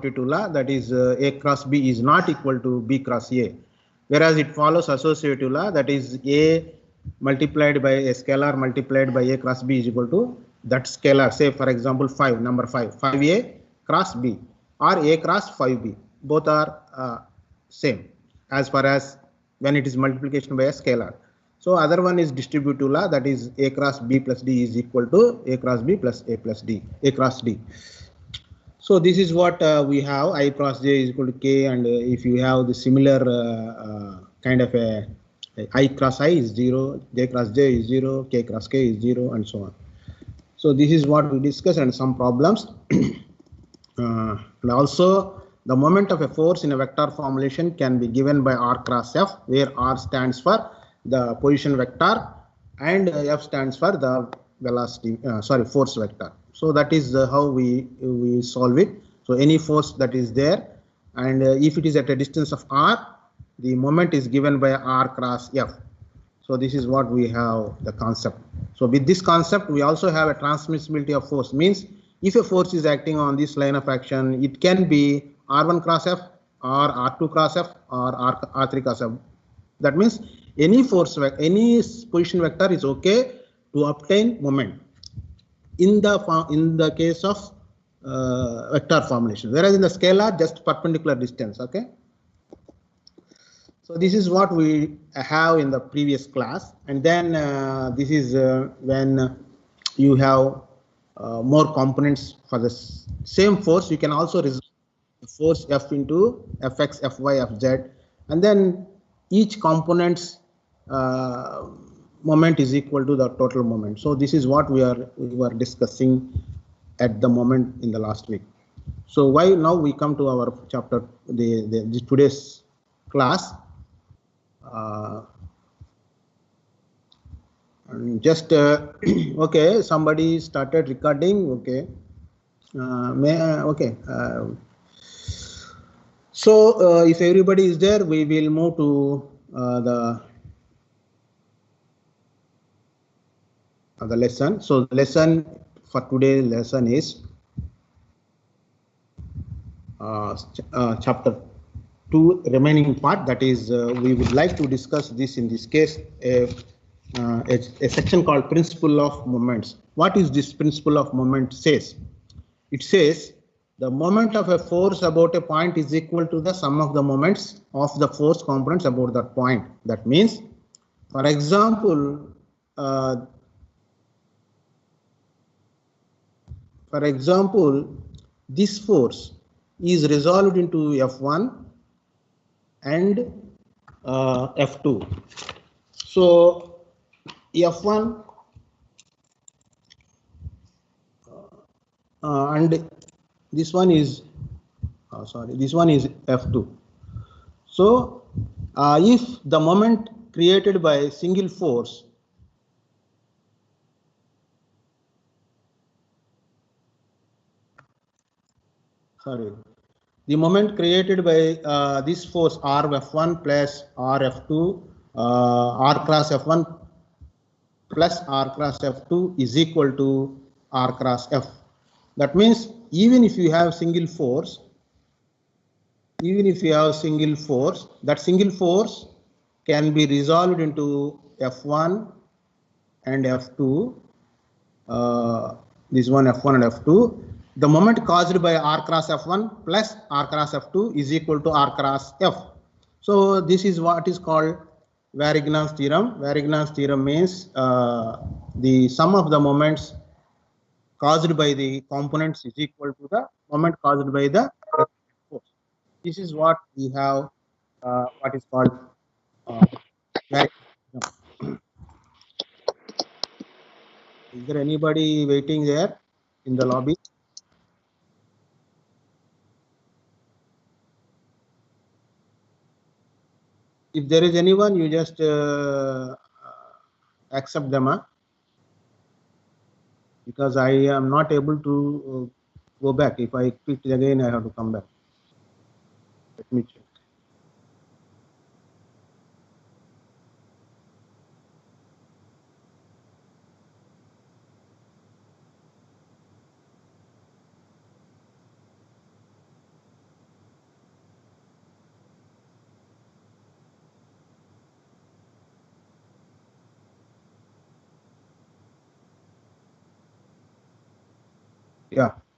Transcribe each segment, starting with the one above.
commutative law, that is A cross B is not equal to B cross A, whereas it follows associative law, that is A multiplied by a scalar multiplied by A cross B is equal to that scalar. Say for example 5, number 5A cross B or A cross 5B, both are same as far as when it is multiplication by a scalar. So other one is distributive law, that is A cross B plus D is equal to A cross B plus A plus D, A cross D. So this is what we have, I cross J is equal to K, and if you have the similar kind of a I cross I is 0, J cross J is 0, K cross K is 0, and so on. So this is what we discussed and some problems. And also the moment of a force in a vector formulation can be given by R cross F, where R stands for the position vector and F stands for the velocity, force vector. So that is how we solve it. So any force that is there, and if it is at a distance of R, the moment is given by R cross F. So this is what we have the concept. So with this concept, we also have a transmissibility of force. Means if a force is acting on this line of action, it can be R1 cross F or R2 cross F or R3 cross F. That means any force, any position vector is okay to obtain moment in the case of vector formulation, whereas in the scalar just perpendicular distance. Okay. So this is what we have in the previous class, and then this is when you have more components for the same force. You can also resolve the force F into Fx, Fy, Fz, and then each component's moment is equal to the total moment. So this is what we were discussing at the moment in the last week. So why now we come to our chapter, the today's class. Just okay, somebody started recording. Okay, okay. So if everybody is there, we will move to the lesson. So the lesson for today's lesson is chapter 2 remaining part, that is we would like to discuss this in this case a section called principle of moments. What is this principle of moment says? It says the moment of a force about a point is equal to the sum of the moments of the force components about that point. That means, for example, this force is resolved into F1 and F2. So F1 and this one is this one is F2. So if the moment created by single force the moment created by this force Rf1 plus Rf2 R cross F1 plus R cross F2 is equal to R cross F. That means even if you have single force, that single force can be resolved into F1 and F2, this one F1 and F2. The moment caused by R cross F1 plus R cross F2 is equal to R cross F. So this is what is called Varignon's theorem. Varignon's theorem means the sum of the moments caused by the components is equal to the moment caused by the force. This is what we have, what is called Is there anybody waiting there in the lobby? If there is anyone, you just accept them, because I am not able to go back. If I quit again, I have to come back. Let me check.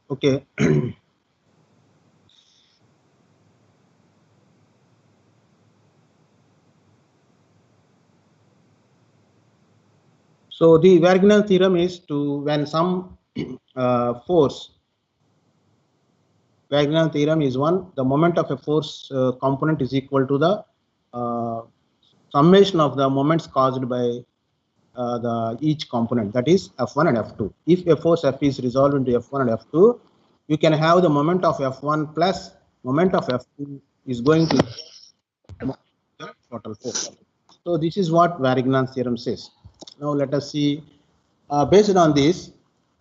Okay. So the Varignan theorem is to when some force, Varignan theorem is one, the moment of a force component is equal to the summation of the moments caused by the each component, that is F1 and F2. If a force F is resolved into F1 and F2, you can have the moment of F1 plus moment of F2 is going to the total force. So this is what Varignan's theorem says. Now let us see. Based on this,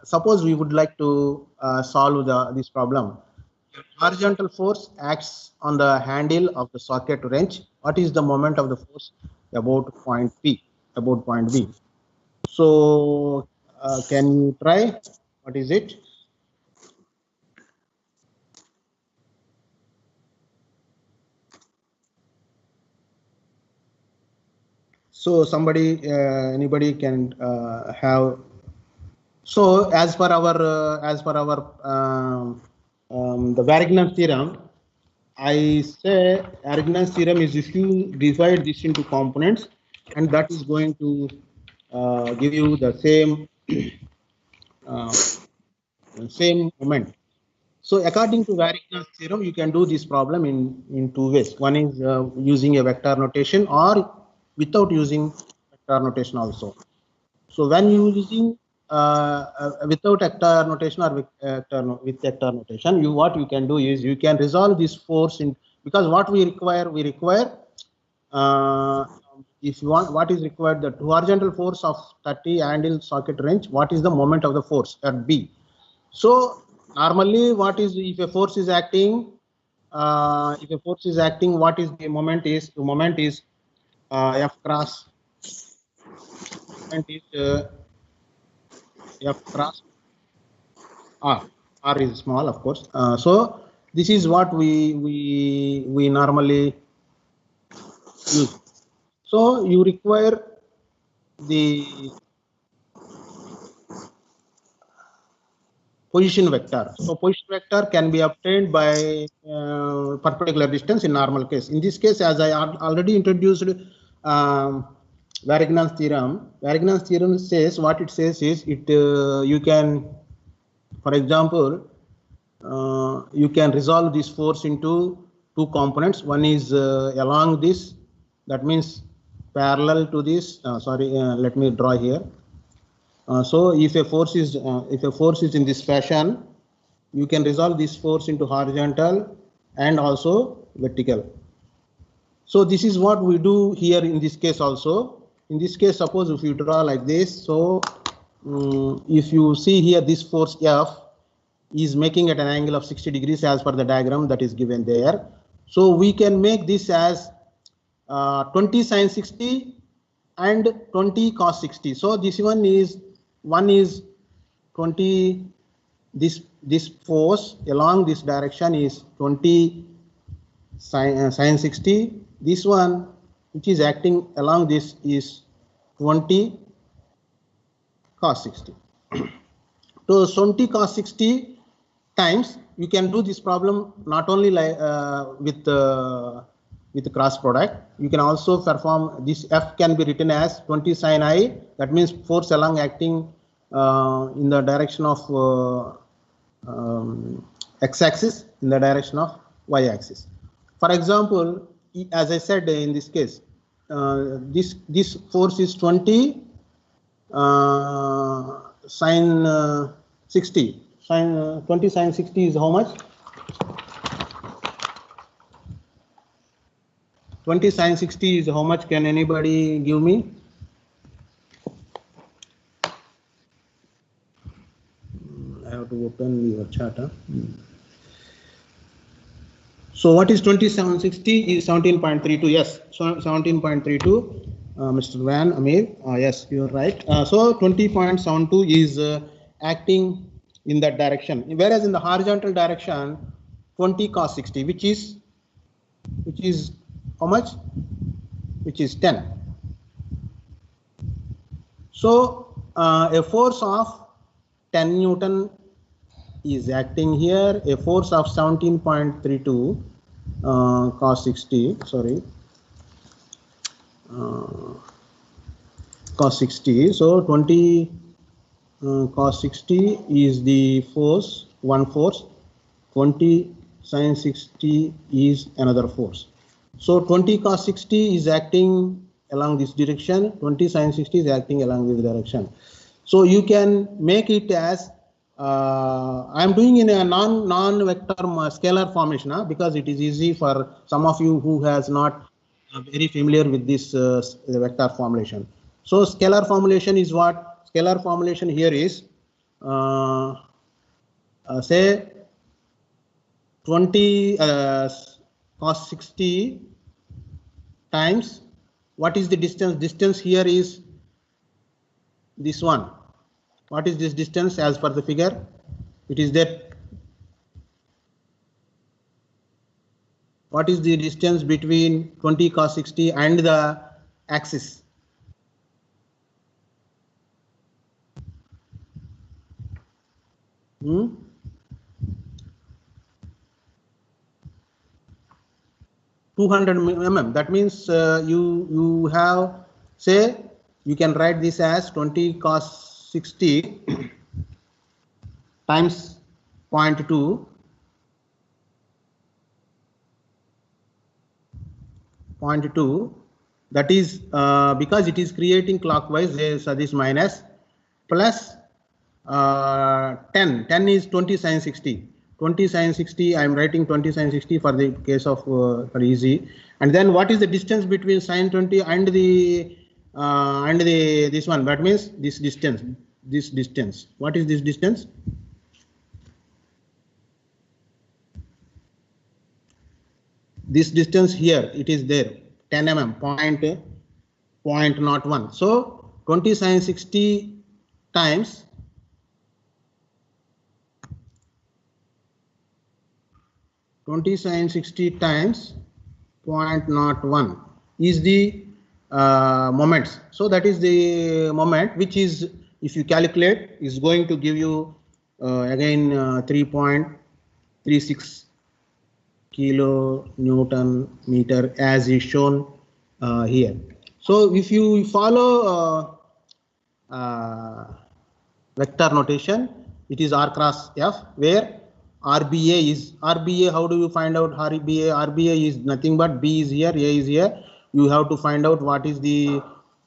suppose we would like to solve this problem. Horizontal force acts on the handle of the socket wrench. What is the moment of the force about point P? About point B. So can you try? What is it? So somebody, anybody can have. So as per our the Varignan's theorem, I say Varignan's theorem is if you divide this into components, and that is going to give you the same moment. So according to Varignan's theorem, you can do this problem in two ways. One is using a vector notation or without using vector notation also. So when using without vector notation or with vector notation, what you can do is you can resolve this force in, because what we require if you want, what is required, the horizontal force of 30 handle socket wrench, what is the moment of the force at B. So normally what is, if a force is acting, what is the moment is, the moment is F cross, moment is F cross R. R is small, of course. So this is what we normally use. So you require the position vector. So position vector can be obtained by perpendicular distance in normal case. In this case, as I already introduced Varignan's theorem. Varignan's theorem says, what it says is it you can, for example, you can resolve this force into two components. One is along this, that means parallel to this. Let me draw here. So if a force is in this fashion, you can resolve this force into horizontal and also vertical. So this is what we do here in this case also. In this case, suppose if you draw like this, so if you see here, this force F is making at an angle of 60 degrees as per the diagram that is given there. So we can make this as 20 sine 60 and 20 cos 60. So this one is 20, this force along this direction is 20 sine 60. This one which is acting along this is 20 cos 60. So 20 cos 60 times, you can do this problem not only like with the cross product. You can also perform this. F can be written as 20 sin I. That means force along acting in the direction of x-axis, in the direction of y-axis. For example, as I said in this case, this force is 20 sine 60. 20 sine 60 is how much? 20 sine 60 is how much? Can anybody give me? I have to open your chart. So what is 20 sine 60 is 17.32. Yes, so 17.32. Mr. Van Amir, yes, you're right. So 20.72 is acting in that direction, whereas in the horizontal direction 20 cos 60, which is how much? Which is 10. So a force of 10 Newton is acting here, a force of 17.32 cos 60, sorry, cos 60. So 20 cos 60 is the force, one force. 20 sin 60 is another force. So 20 cos 60 is acting along this direction. 20 sin 60 is acting along this direction. So you can make it as I am doing in a non-vector scalar formation because it is easy for some of you who has not very familiar with this vector formulation. So scalar formulation is what? Scalar formulation here is say 20 cos 60 times what is the distance? Distance here is this one. What is this distance as per the figure? It is that. What is the distance between 20 cos 60 and the axis? Hmm? mm. That means you have, say, you can write this as 20 cos 60 times 0.2 that is because it is creating clockwise, so this minus plus 10 is 20 sin 60. 20 sin 60, I am writing 20 sin 60 for the case of for easy. And then what is the distance between sin 20 and the this one? That means this distance. What is this distance? This distance here, it is there, 10 mm, point not 1. So 20 sin 60 times 20 sin 60 times 0.01 is the moments. So that is the moment which is, if you calculate, is going to give you again 3.36 kilo Newton meter as is shown here. So if you follow vector notation, it is R cross F, where RBA is RBA. How do you find out RBA? RBA is nothing but B is here, A is here. You have to find out what is the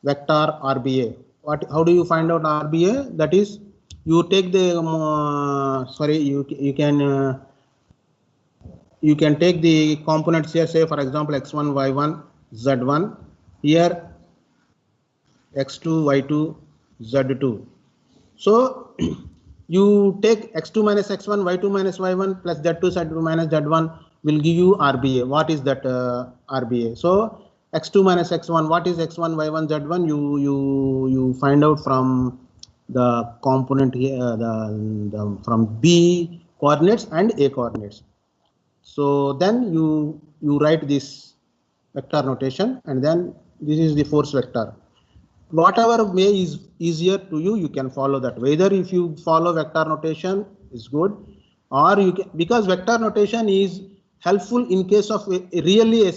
vector RBA. How do you find out RBA? That is, you take the you can take the components here, say for example x1, y1, z1, here x2, y2, z2. So you take x2 minus x1, y2 minus y1 plus z2, z2 minus z1 will give you RBA. What is that RBA? So x2 minus x1, what is x1, y1, z1? You find out from the component here, from B coordinates and A coordinates. So then you write this vector notation, and then this is the force vector. Whatever way is easier to you, you can follow that. Whether if you follow vector notation is good, or you can, because vector notation is helpful in case of really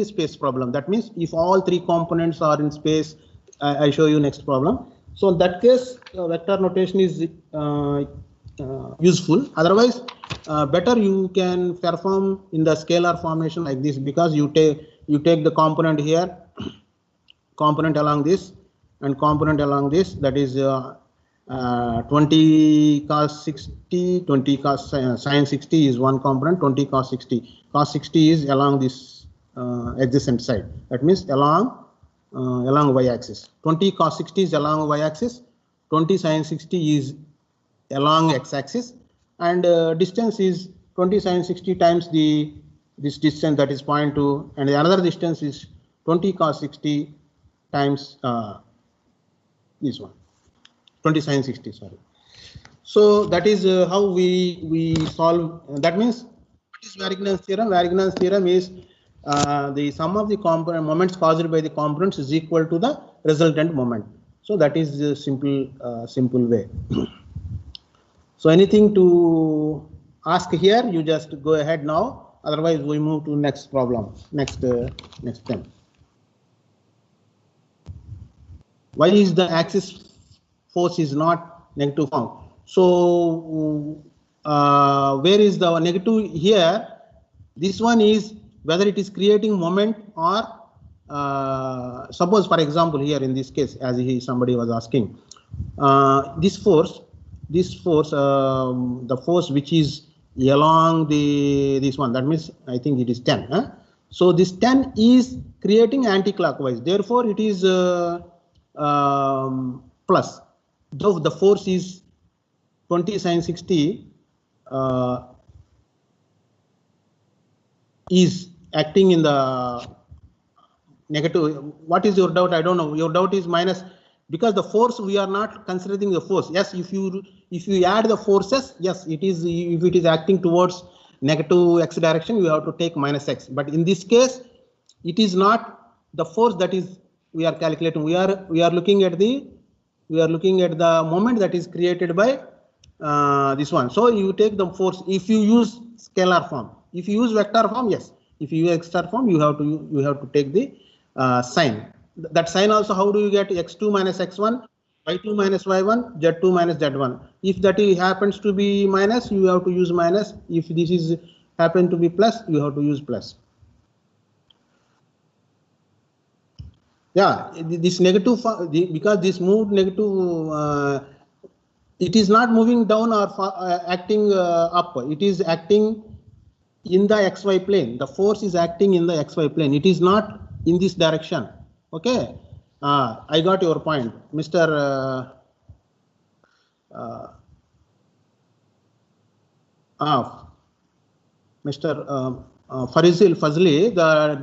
space problem. That means if all three components are in space, I show you next problem. So in that case, vector notation is useful. Otherwise, better you can perform in the scalar formation like this, because you take the component here, component along this, and component along this. That is 20 cos 60, 20 cos sin 60 is one component. 20 cos 60. Cos 60 is along this adjacent side. That means along y-axis. 20 cos 60 is along y-axis. 20 sin 60 is along x-axis, and distance is 20 sin 60 times this distance, that is 0.2, and the another distance is 20 cos 60 times this one, 20 sin 60, sorry. So that is how we solve. That means what is Varignin's theorem? Varignin's theorem is the sum of the moments caused by the components is equal to the resultant moment. So that is the simple way. So anything to ask here? You just go ahead now. Otherwise, we move to next problem. Next thing. Why is the axis force is not negative form? So where is the negative here? This one is whether it is creating moment or suppose, for example, here in this case, as somebody was asking, this force, the force which is along this one, that means I think it is 10. Huh? So this 10 is creating anti-clockwise. Therefore, it is plus. Though the force is 20 sin 60 is acting in the negative. What is your doubt? I don't know. Your doubt is minus, because the force, we are not considering the force. Yes, if you add the forces, yes, it is, if it is acting towards negative x direction, you have to take minus x. But in this case, it is not the force that is we are calculating. We are looking at the moment that is created by this one. So you take the force if you use scalar form. If you use vector form, yes. If you use vector form, you have to take the sign. That sign also, how do you get x2 minus x1, y2 minus y1, z2 minus z1? If that happens to be minus, you have to use minus. If this is happen to be plus, you have to use plus. Yeah, this negative, because this moved negative, it is not moving down or acting up. It is acting in the xy plane. The force is acting in the xy plane. It is not in this direction. Okay, I got your point, Mr. Mr. Fazli.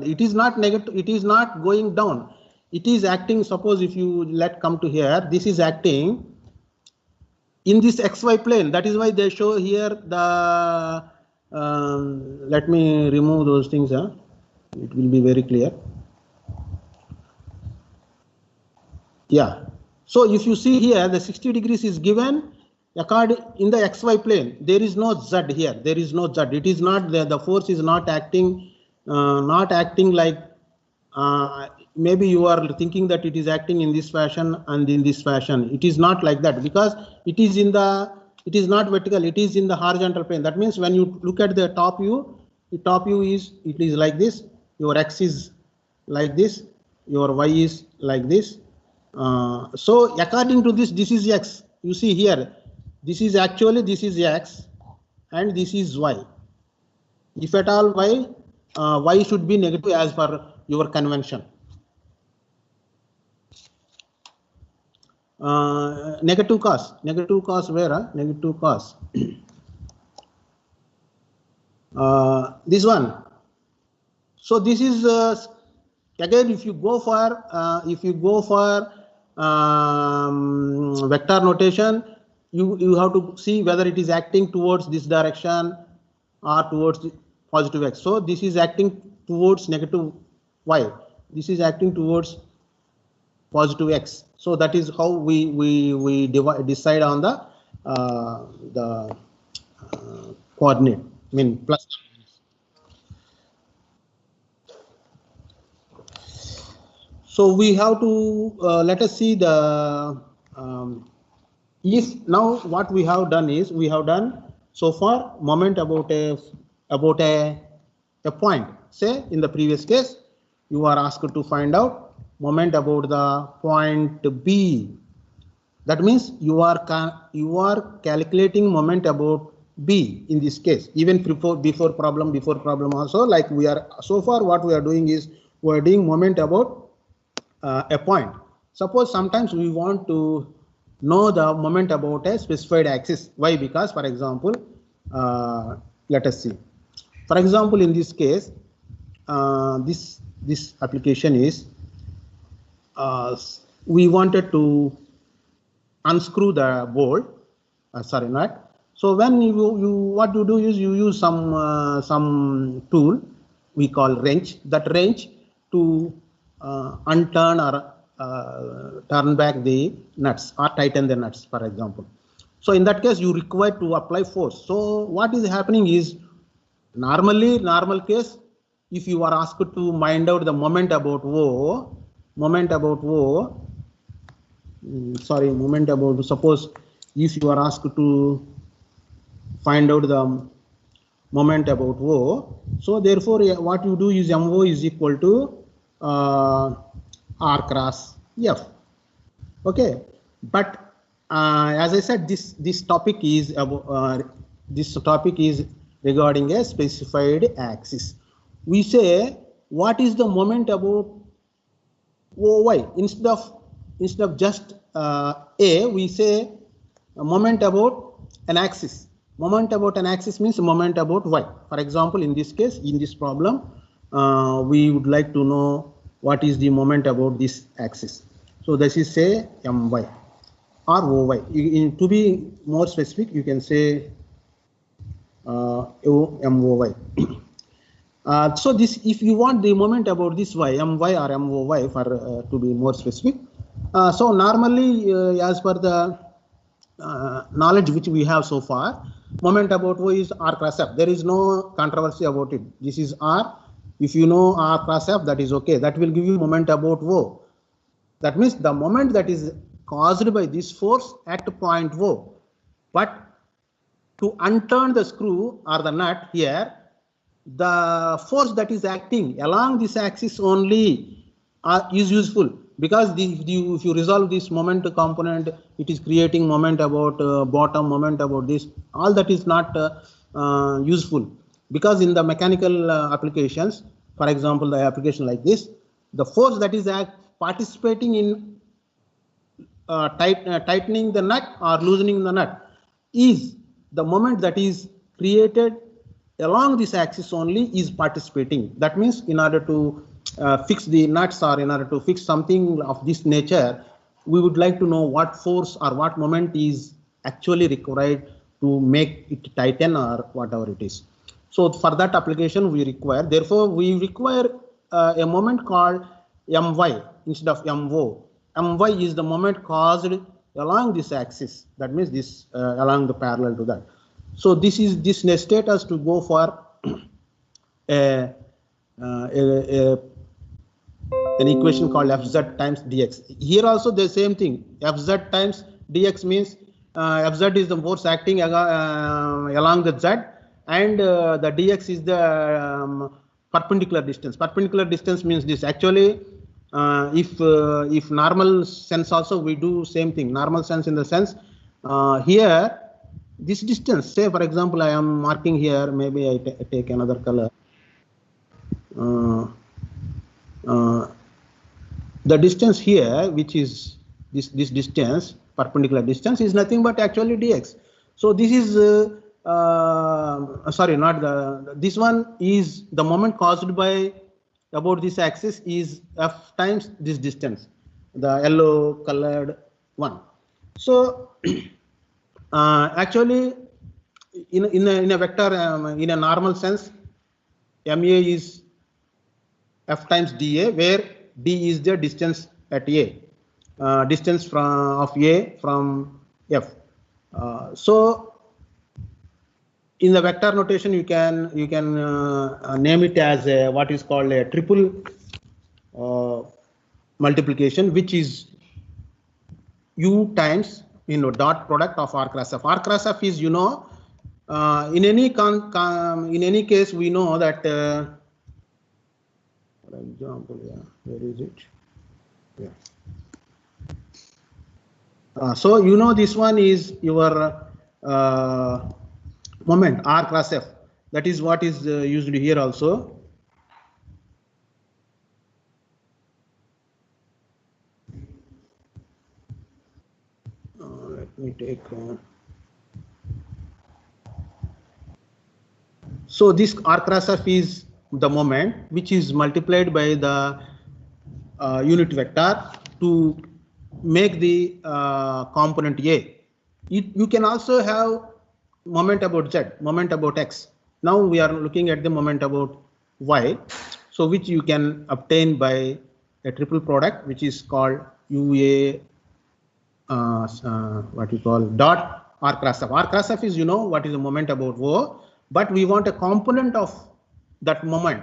It is not negative. It is not going down. It is acting. Suppose if you come to here, this is acting in this xy plane. That is why they show here the. Let me remove those things. It will be very clear. Yeah. So if you see here, the 60 degrees is given according in the xy plane. There is no z here. There is no z. It is not the force is not acting like. Maybe you are thinking that it is acting in this fashion and in this fashion. It is not like that, because it is not vertical. It is in the horizontal plane. That means when you look at the top view, is like this. Your x is like this. Your y is like this. So according to this is x. You see here, this is x and this is y. If at all y should be negative as per your convention. Negative cos where? Negative cos. This one. So this is again, if you go for vector notation, you have to see whether it is acting towards this direction or towards the positive x. So this is acting towards negative y. This is acting towards positive x. So that is how we decide on the coordinate. I mean plus. So we have to let us see the if now what we have done is we have done so far moment about a point. Say in the previous case you are asked to find out moment about the point B. That means you are calculating moment about B in this case. Even before problem also, like we are so far what we are doing is we are doing moment about a point. Suppose sometimes we want to know the moment about a specified axis. Why? Because for example, let us see. For example, in this case, this application is we wanted to unscrew the bolt. Sorry, nut. So when what you do is you use some tool we call wrench. That wrench to unturn or turn back the nuts or tighten the nuts, for example. So in that case, you require to apply force. So what is happening is, normal case, if you are asked to find out the moment about O, suppose if you are asked to find out the moment about O, so therefore what you do is MO is equal to R cross F. Okay, but as I said, this topic is regarding a specified axis. We say what is the moment about OY, instead of just A, we say a moment about an axis. Moment about an axis means moment about Y. For example, in this case, in this problem, we would like to know what is the moment about this axis. So this is say MY or OY. To be more specific, you can say MOY. So this, if you want the moment about this Y, MY or MOY for to be more specific. So normally, as per the knowledge which we have so far, moment about O is R cross F. There is no controversy about it. This is R. If you know R cross F, that is okay. That will give you moment about O. That means the moment that is caused by this force at point O. But to unturn the screw or the nut here, the force that is acting along this axis only is useful, because if you resolve this moment component, it is creating moment about bottom, moment about this. All that is not useful, because in the mechanical applications, for example, the application like this, the force that is participating in tightening the nut or loosening the nut is the moment that is created along this axis only is participating. That means in order to fix the nuts or in order to fix something of this nature, we would like to know what force or what moment is actually required to make it tighten or whatever it is. So for that application we require, therefore we require a moment called My instead of Mo. My is the moment caused along this axis. That means this along the parallel to that. So this necessitates us to go for an equation called Fz times dx. Here also the same thing. Fz times dx means Fz is the force acting along the z, and the dx is the perpendicular distance. Perpendicular distance means this. Actually, if normal sense also we do same thing. Normal sense in the sense here. This distance, say for example, I am marking here, maybe I take another color. The distance here, which is this distance, perpendicular distance, is nothing but actually dx. So this is, sorry, not this one is the moment caused by about this axis is F times this distance, the yellow colored one. So actually, in a vector, in a normal sense, Ma is F times dA, where d is the distance at A, distance of A from F. So in the vector notation, you can name it as what is called a triple multiplication, which is U times dot product of R cross F. R cross F is, in any case we know that for example, where is it? So this one is your moment R cross F. That is what is used here also. Let me take. So this R cross F is the moment which is multiplied by the unit vector to make the component A. You can also have moment about Z, moment about X. Now we are looking at the moment about Y, so which you can obtain by a triple product, which is called UA what you call dot R cross F. R cross F is, you know, what is the moment about O, but we want a component of that moment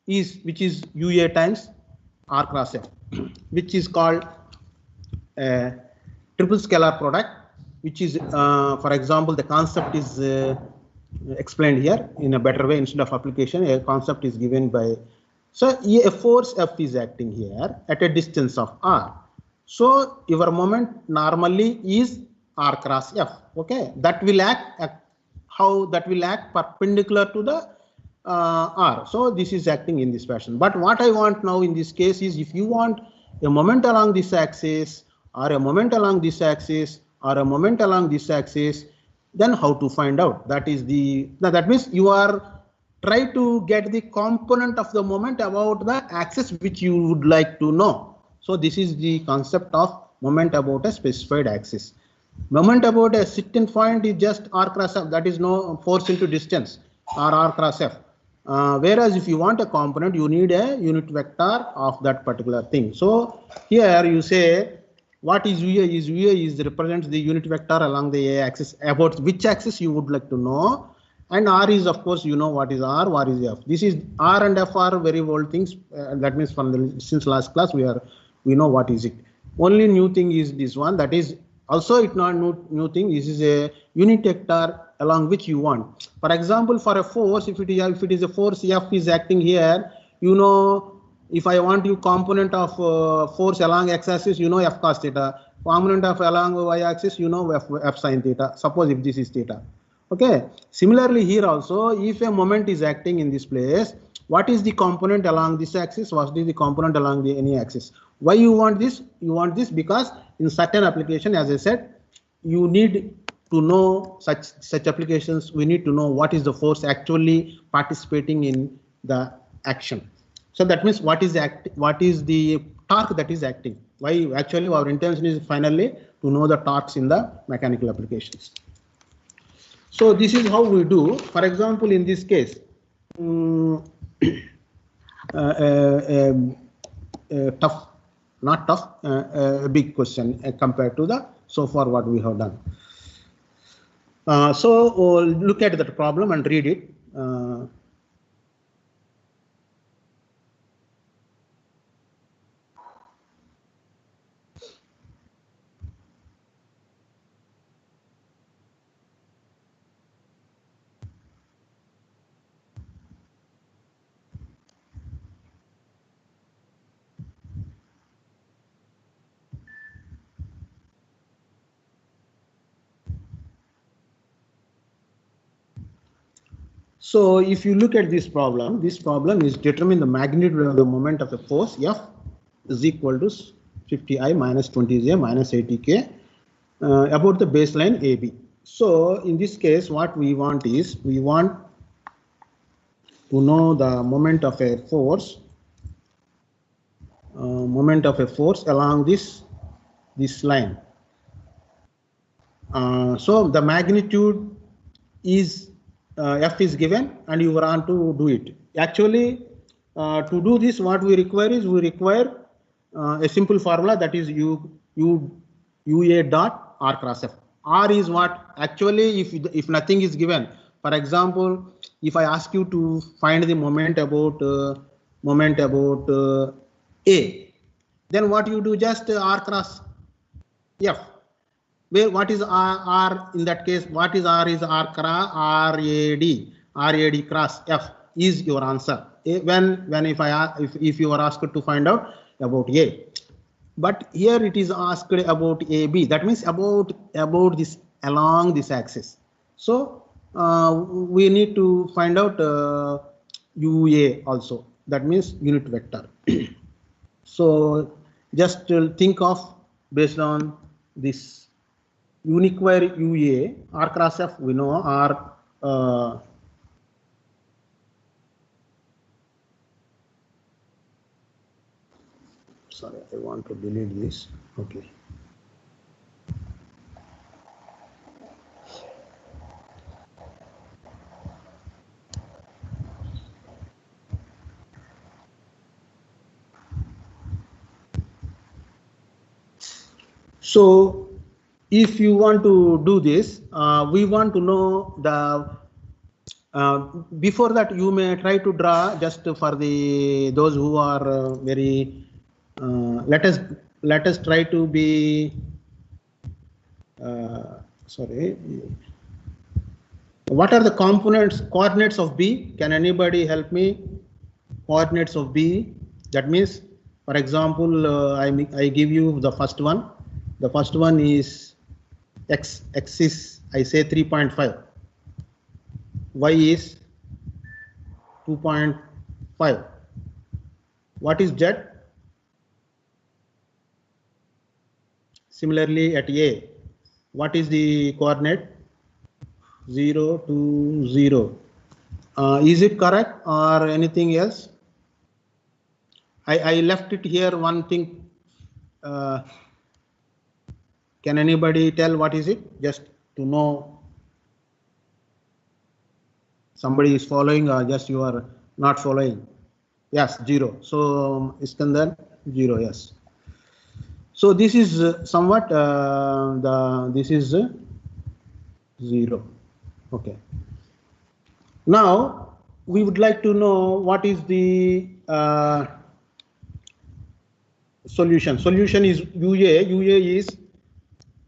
which is UA times R cross F, which is called triple scalar product, which is, for example, the concept is explained here in a better way. Instead of application, a concept is given by, so a force F is acting here at a distance of R. So your moment normally is R cross F. Okay, that will act, how that will act perpendicular to the R. So this is acting in this fashion. But what I want now in this case is, if you want a moment along this axis, or a moment along this axis, or a moment along this axis, then how to find out? That is the, that means you are try to get the component of the moment about the axis which you would like to know. So this is the concept of moment about a specified axis. Moment about a certain point is just R cross F, that is no force into distance, or R cross F. Whereas if you want a component, you need a unit vector of that particular thing. So here you say, what is UA? Is UA is represents the unit vector along the A axis, about which axis you would like to know. And R is, of course, you know what is R, what is F. This is R and F are very old things. That means from the, since last class we know what is it. Only new thing is this one. That is also it not new thing. This is a unit vector along which you want. For example, for a force, if it is a force F is acting here, you know, if I want you component of force along x-axis, you know F cos theta. Component of along y-axis, you know F sin theta. Suppose if this is theta. Okay. Similarly here also, if a moment is acting in this place, what is the component along this axis? What is the component along the any axis? Why you want this? You want this because in certain application, as I said, you need to know such applications. We need to know what is the force actually participating in the action. So that means what is the torque that is acting? Why actually our intention is finally to know the torques in the mechanical applications. So this is how we do. For example, in this case, tough, not tough, a big question compared to the so far what we have done. So look at that problem and read it. So if you look at this problem is determine the magnitude of the moment of a force F is equal to 50I minus 20J minus 80K about the baseline AB. So in this case, what we want is, we want to know the moment of a force, along this line. So the magnitude is F is given, and you want to do it. Actually, to do this, what we require is, a simple formula, that is UA dot R cross F. R is what actually, if nothing is given. For example, if I ask you to find the moment about A, then what you do, just R cross F. Where what is R in that case? What is R? Is R cross RAD cross F is your answer. When if you are asked to find out about A, but here it is asked about AB. That means about this along this axis. So we need to find out UA also. That means unit vector. So just think of based on this. Uniquire UA, R cross F, we know R. Sorry, I want to delete this. Okay. So if you want to do this, we want to know the before that you may try to draw just for the those who are very let us try to be sorry, what are the coordinates of B? Can anybody help me? Coordinates of B, that means, for example, I give you the first one. The first one is x is, I say 3.5, y is 2.5. What is z? Similarly at A, what is the coordinate? 0 to 0. Is it correct or anything else? I left it here one thing. Can anybody tell what is it? Just to know somebody is following or just you are not following. Yes, 0. So Iskandar, 0. Yes. So this is somewhat this is 0. Okay. Now we would like to know what is the solution. Solution is UA. UA is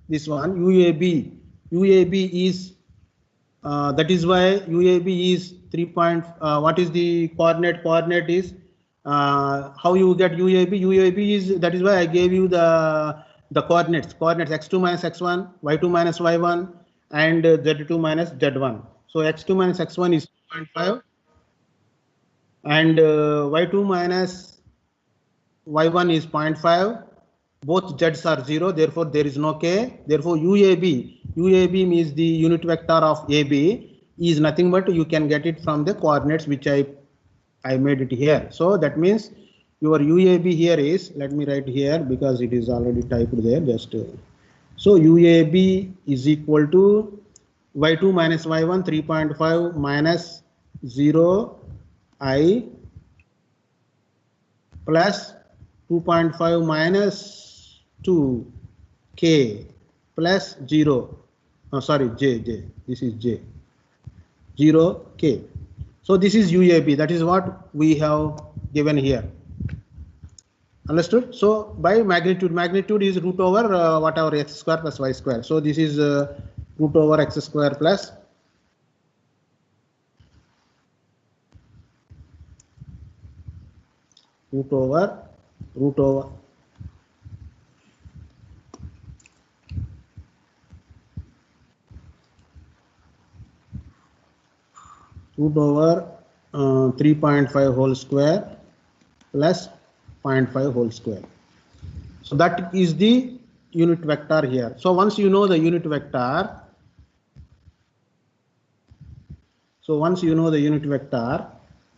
this one. UAB. UAB is that is why UAB is 3. What is the coordinate? Coordinate is how you get UAB. UAB is, that is why I gave you the coordinates. Coordinates x2 minus x1, y2 minus y1, and z2 minus z1. So x2 minus x1 is 2.5, and y2 minus y1 is 0.5. Both z's are 0, therefore there is no k. Therefore UAB means the unit vector of AB is nothing but you can get it from the coordinates which I made it here. So that means your UAB here is, let me write here because it is already typed there, just so UAB is equal to y2 minus y1 3.5 minus 0 I plus 2.5 minus 2 k plus 0, sorry, j, this is j, 0 k. So this is UAB, that is what we have given here. Understood? So by magnitude is root over whatever x square plus y square. So this is root over x square plus root over root over 3.5 whole square plus 0.5 whole square. So that is the unit vector here. So once you know the unit vector,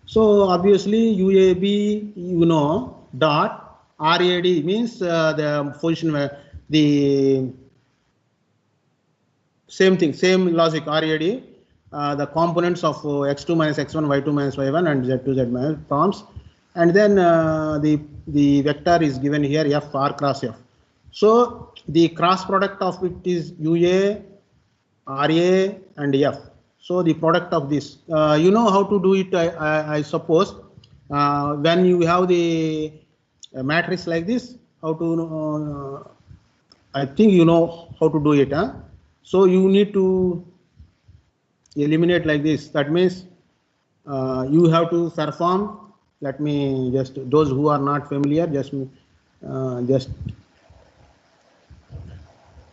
so obviously UAB, you know, dot RAD means the position where the same thing, same logic, RAD, the components of x2 minus x1, y2 minus y1, and z2 z minus forms, and then the vector is given here f r cross f. So the cross product of it is UA, RA, and f. So the product of this, you know how to do it, I suppose, when you have the matrix like this, how to, I think you know how to do it. Huh? So you need to eliminate like this. That means you have to perform. Let me just, those who are not familiar, just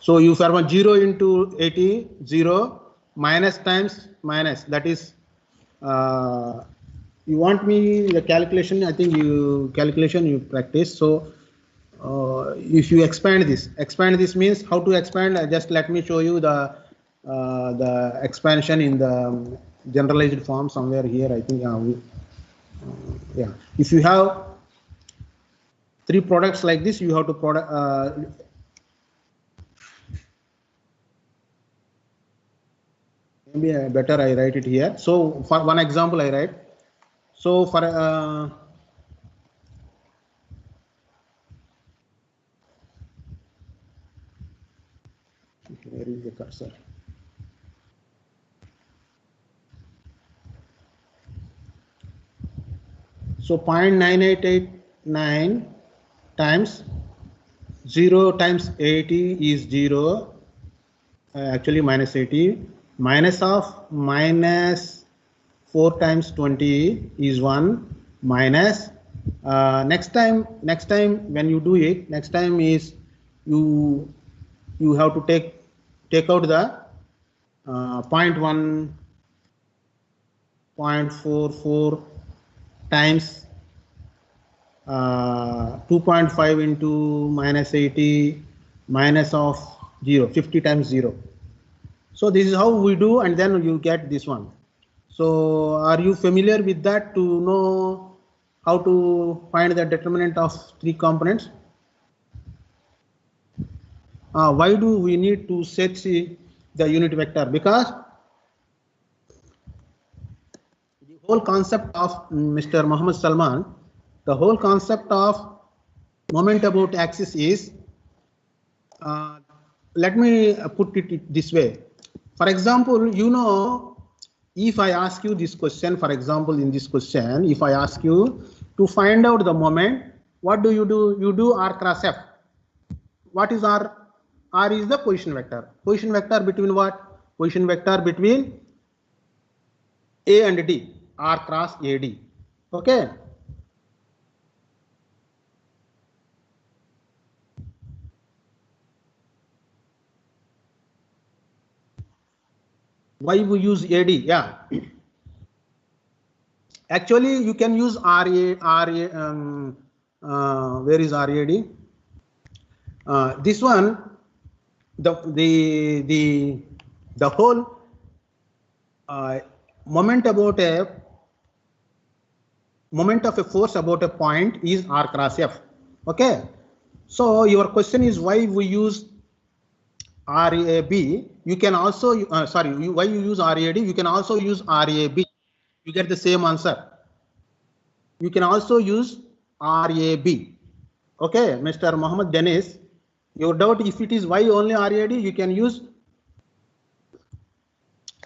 so you perform 0 into 80, 0 minus times minus. That is, you want me the calculation? I think you practice. So if you expand this means how to expand. Just let me show you the expansion in the generalized form somewhere here. I think yeah. If you have 3 products like this, you have to maybe better I write it here. So for one example I write. So for Where is the cursor? So 0.9889 times 0 times 80 is 0, actually minus 80, minus of minus 4 times 20 is 1, minus next time when you do it, next time is you have to take out the 0.1, 0.44 times 2.5 into minus 80 minus of 0, 50 times 0. So this is how we do, and then you get this one. So are you familiar with that to know how to find the determinant of three components? Why do we need to set the unit vector? Because the whole concept of Mr. Muhammad Salman, the whole concept of moment about axis is, let me put it this way. For example, you know, if I ask you this question, for example, in this question, if I ask you to find out the moment, what do? You do R cross F. What is R? R is the position vector. Position vector between what? Position vector between A and D. R cross AD. Okay. Why we use AD? Yeah. Actually, you can use RA. Where is RAD? This one, the whole moment about a moment of a force about a point is R cross F. Okay. So your question is why we use RAB. You can also why you use RAD? You can also use RAB. You get the same answer. You can also use RAB. Okay, Mr. Muhammad Dennis, your doubt if it is why only RAD, you can use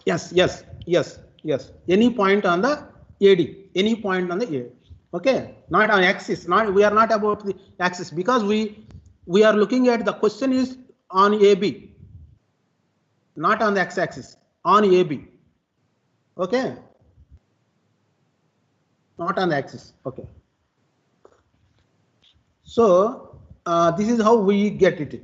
yes. Any point on the AD, any point on the AD. Okay, not on axis. We are not about the axis because we are looking at the question is on AB, not on the x-axis, on AB. Okay, not on the axis. Okay. So this is how we get it.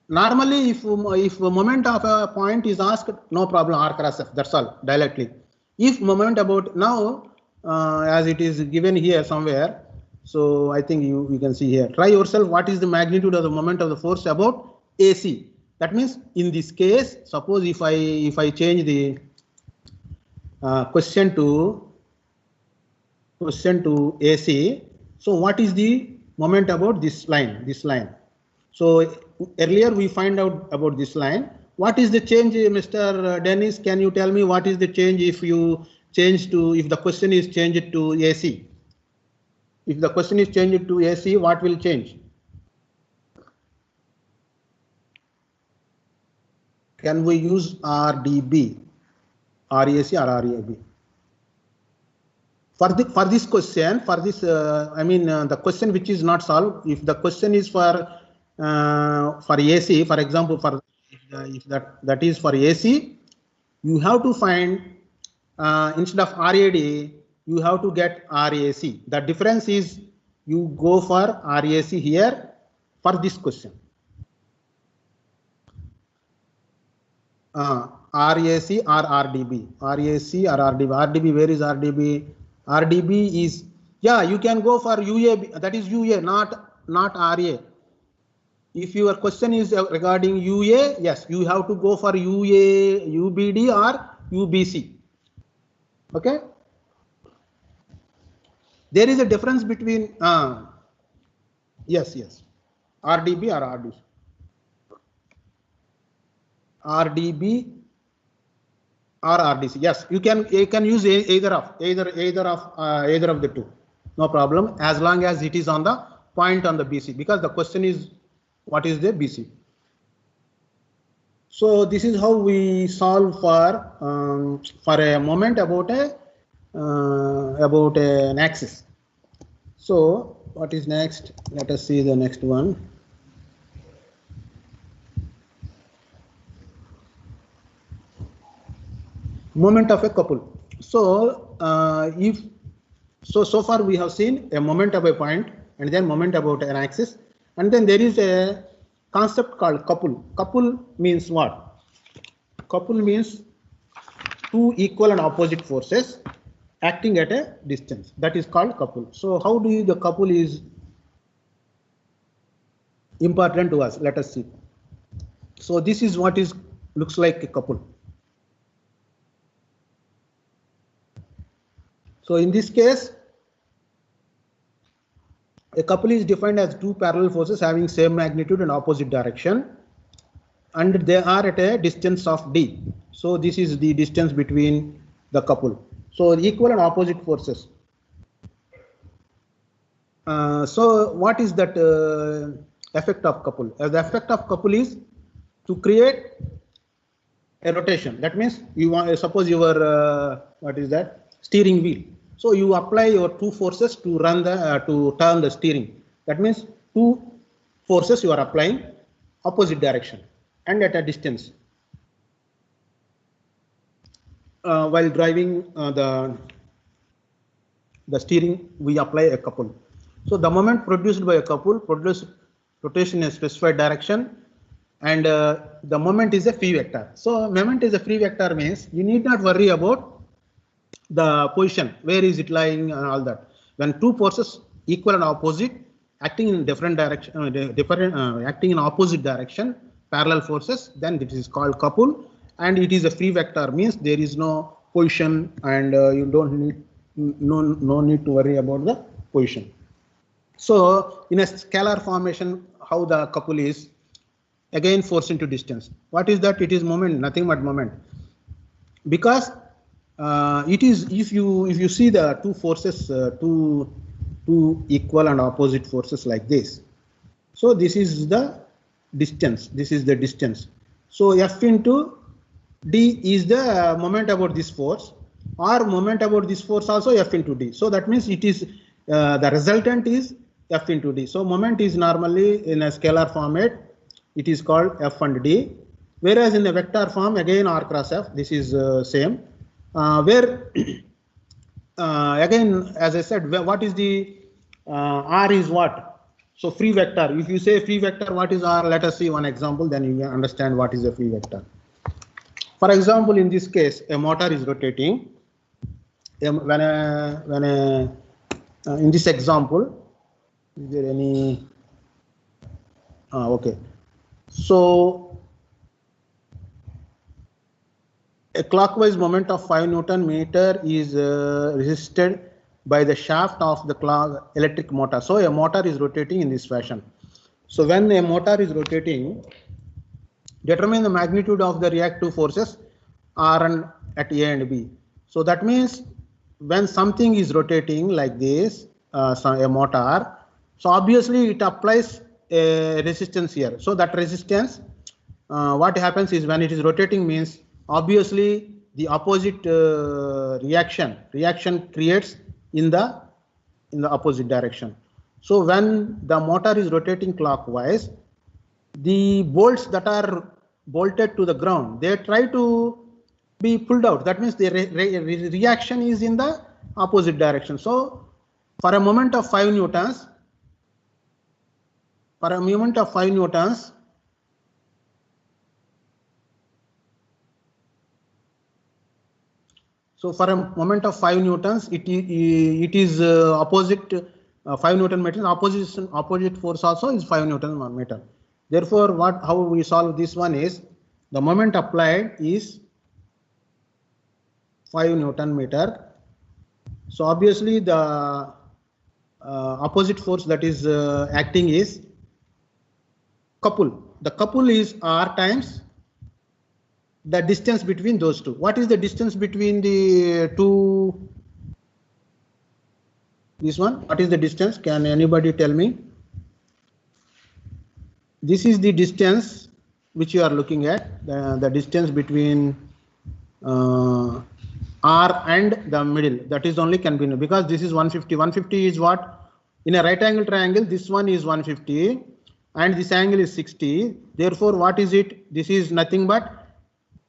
Normally, if moment of a point is asked, no problem, R cross F. That's all directly. If moment about now, as it is given here somewhere, so I think you can see here. Try yourself. What is the magnitude of the moment of the force about AC? That means in this case, suppose if I change the question to AC. So what is the moment about this line? So earlier we find out about this line. What is the change, Mr. Dennis? Can you tell me what is the change if you change to, if the question is changed to AC? If the question is changed to AC, what will change? Can we use RDB, RAC or RAB? For this question, for this, the question which is not solved, if the question is for AC, for example, if that is for AC, you have to find instead of RAD, you have to get RAC. The difference is you go for RAC here for this question. RAC or RDB. RAC or RDB. RDB, where is RDB? RDB is, yeah, you can go for UA, that is UA, not RA. If your question is regarding UA, yes, you have to go for UA, UBD or UBC. Okay. There is a difference between, yes, RDB or RDC. RDB or RDC. Yes, you can use either of the two. No problem, as long as it is on the point on the BC, because the question is what is the BC. So this is how we solve for a moment about an axis. So what is next? Let us see the next one. Moment of a couple. So so far we have seen a moment of a point and then moment about an axis, and then there is a concept called couple. Couple means what? Couple means two equal and opposite forces acting at a distance. That is called couple. So how do the couple is important to us? Let us see. So this is what is looks like a couple. So in this case, a couple is defined as two parallel forces having same magnitude and opposite direction, and they are at a distance of d. So this is the distance between the couple. So equal and opposite forces. So what is that effect of couple? The effect of couple is to create a rotation. That means you want, suppose your what is that, steering wheel. So you apply your two forces to run the to turn the steering. That means two forces you are applying opposite direction and at a distance. While driving the steering, we apply a couple. So the moment produced by a couple produces rotation in a specified direction, and the moment is a free vector. So moment is a free vector means you need not worry about the position, where is it lying and all that. When two forces equal and opposite acting in different direction, acting in opposite direction, parallel forces, then this is called couple, and it is a free vector means there is no position, and you don't need no need to worry about the position. So in a scalar formation, how the couple is again force into distance. What is that? It is moment, nothing but moment, because it is, if you see the two forces, two equal and opposite forces like this. So this is the distance. This is the distance. So F into D is the moment about this force, or moment about this force also F into D. So that means it is the resultant is F into D. So moment is normally in a scalar format, it is called F and D, whereas in the vector form again R cross F, this is same. Where again, as I said, what is the R is what? So free vector. If you say free vector, what is R? Let us see one example, then you can understand what is a free vector. For example, in this case, a motor is rotating. In this example, is there any? Okay. So a clockwise moment of 5 Newton meter is resisted by the shaft of the electric motor. So a motor is rotating in this fashion. So when a motor is rotating, determine the magnitude of the reactive forces R and at A and B. So that means when something is rotating like this, a motor, so obviously it applies a resistance here. So that resistance, what happens is when it is rotating means obviously the opposite reaction creates in the opposite direction. So when the motor is rotating clockwise, the bolts that are bolted to the ground, they try to be pulled out. That means the reaction is in the opposite direction. So for a moment of 5 newtons, so for a moment of 5 newtons, it is opposite 5 Newton meter. Opposite force also is 5 Newton meter. Therefore, how we solve this one is the moment applied is 5 Newton meter. So obviously the opposite force that is acting is couple. The couple is R times the distance between those two. What is the distance between the two? This one, what is the distance? Can anybody tell me? This is the distance which you are looking at, the distance between R and the middle, that is only can be, because this is 150. 150 is what? In a right angle triangle, this one is 150 and this angle is 60. Therefore, what is it? This is nothing but,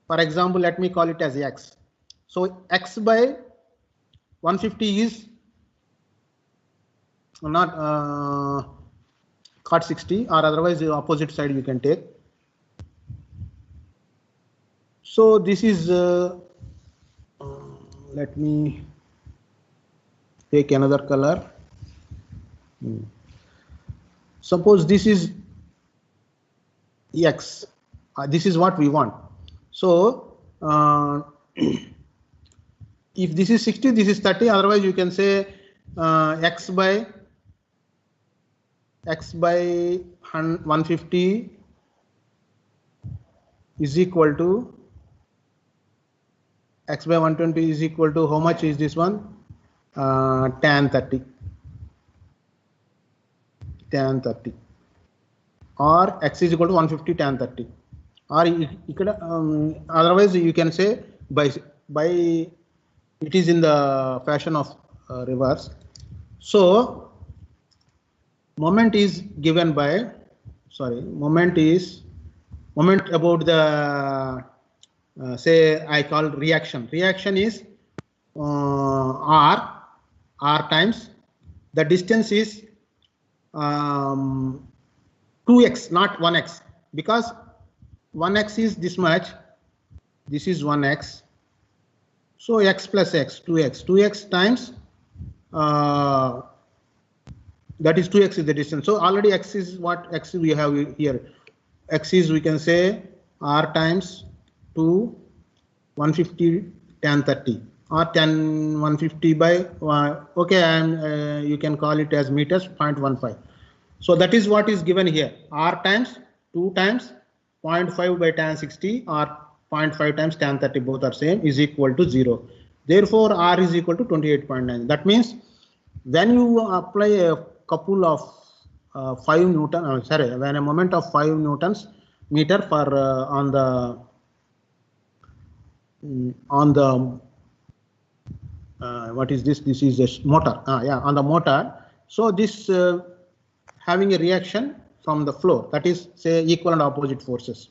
for example, let me call it as X. So X by 150 is not cot 60, or otherwise the opposite side you can take. So this is let me take another color. Suppose this is X. This is what we want. So if this is 60, this is 30. Otherwise, you can say X by 150 is equal to X by 120 is equal to, how much is this one? Tan 30. Tan 30. Or X is equal to 150 tan 30. Or otherwise you can say by it is in the fashion of reverse. So moment is given by, moment about the say I call reaction. Reaction is R times the distance is 2x, not 1x, because 1x is this much, this is 1x, so x plus x, 2x times that is 2x is the distance. So already x is what x we have here. X is, we can say, R times 2 150 tan 30, or tan 150 by okay, you can call it as meters, 0.15. So that is what is given here. R times 2 times 0.5 by tan 60 or 0.5 times tan 30, both are same, is equal to 0. Therefore, R is equal to 28.9. That means when you apply a couple of 5 Newton, when a moment of 5 Newtons meter for on the what is this? This is a motor. On the motor. So this having a reaction from the floor, that is, say, equal and opposite forces.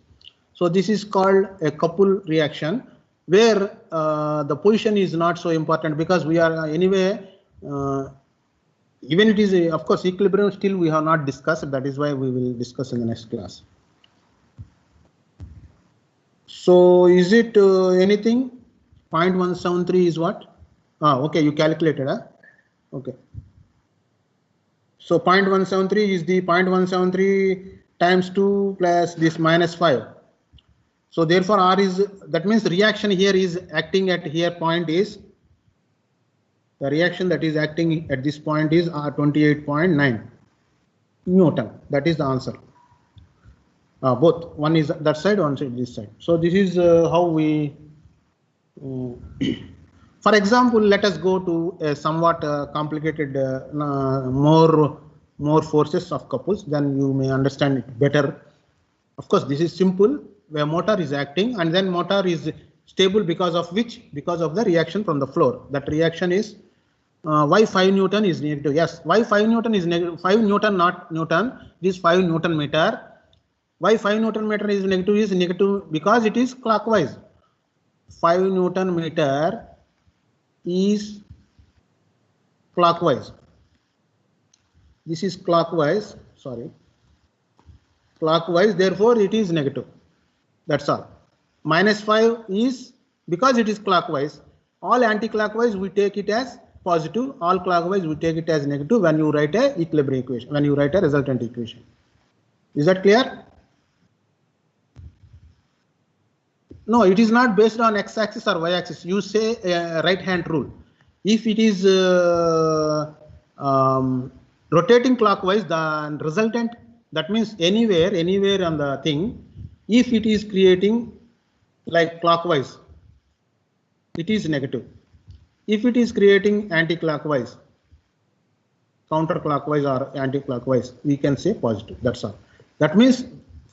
So this is called a couple reaction, where the position is not so important, because we are anyway, even it is of course equilibrium, still we have not discussed. That is why we will discuss in the next class. So is it anything? 0.173 is what? Okay, you calculated, okay. So 0.173 is the 0.173 times 2 plus this minus 5. So therefore R is, that means reaction here is acting at here point is, the reaction that is acting at this point is 28.9 Newton. That is the answer. Both, one is that side, one side this side. So this is how we for example, let us go to a somewhat complicated more forces of couples, then you may understand it better. Of course, this is simple, where motor is acting and then motor is stable because of which? Because of the reaction from the floor. That reaction is why 5 Newton is negative. Yes, why 5 Newton is negative? 5 Newton, not Newton. This 5 Newton meter. Why 5 Newton meter is negative? Because it is clockwise. 5 Newton meter is clockwise. This is clockwise, clockwise, therefore it is negative. That's all. Minus 5 is because it is clockwise. All anti-clockwise we take it as positive, all clockwise we take it as negative when you write a equilibrium equation, when you write a resultant equation. Is that clear? No, it is not based on x-axis or y-axis. You say right-hand rule. If it is rotating clockwise, the resultant, that means anywhere on the thing, if it is creating like clockwise, it is negative. If it is creating anti-clockwise, counterclockwise or anti-clockwise, we can say positive. That's all. That means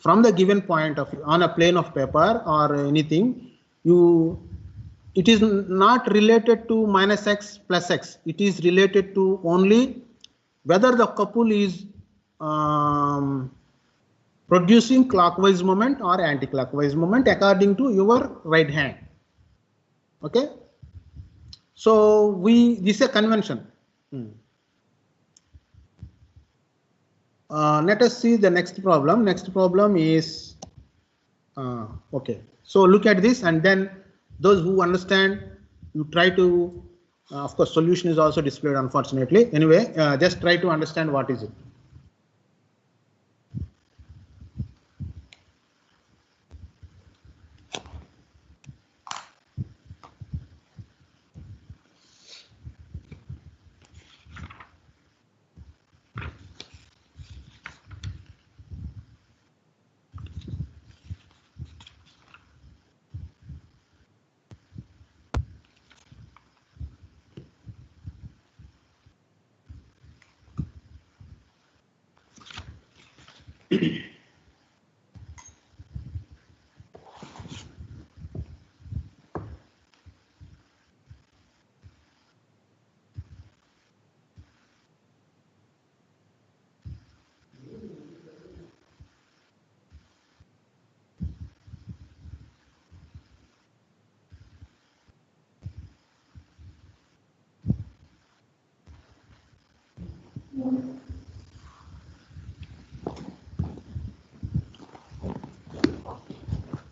from the given point of view on a plane of paper or anything, it is not related to minus x plus x. It is related to only whether the couple is producing clockwise moment or anti-clockwise moment according to your right hand. Okay. So this is a convention. Let us see the next problem. Next problem is okay. So look at this, and then those who understand, you try to. Of course, solution is also displayed, unfortunately. Anyway, just try to understand what is it.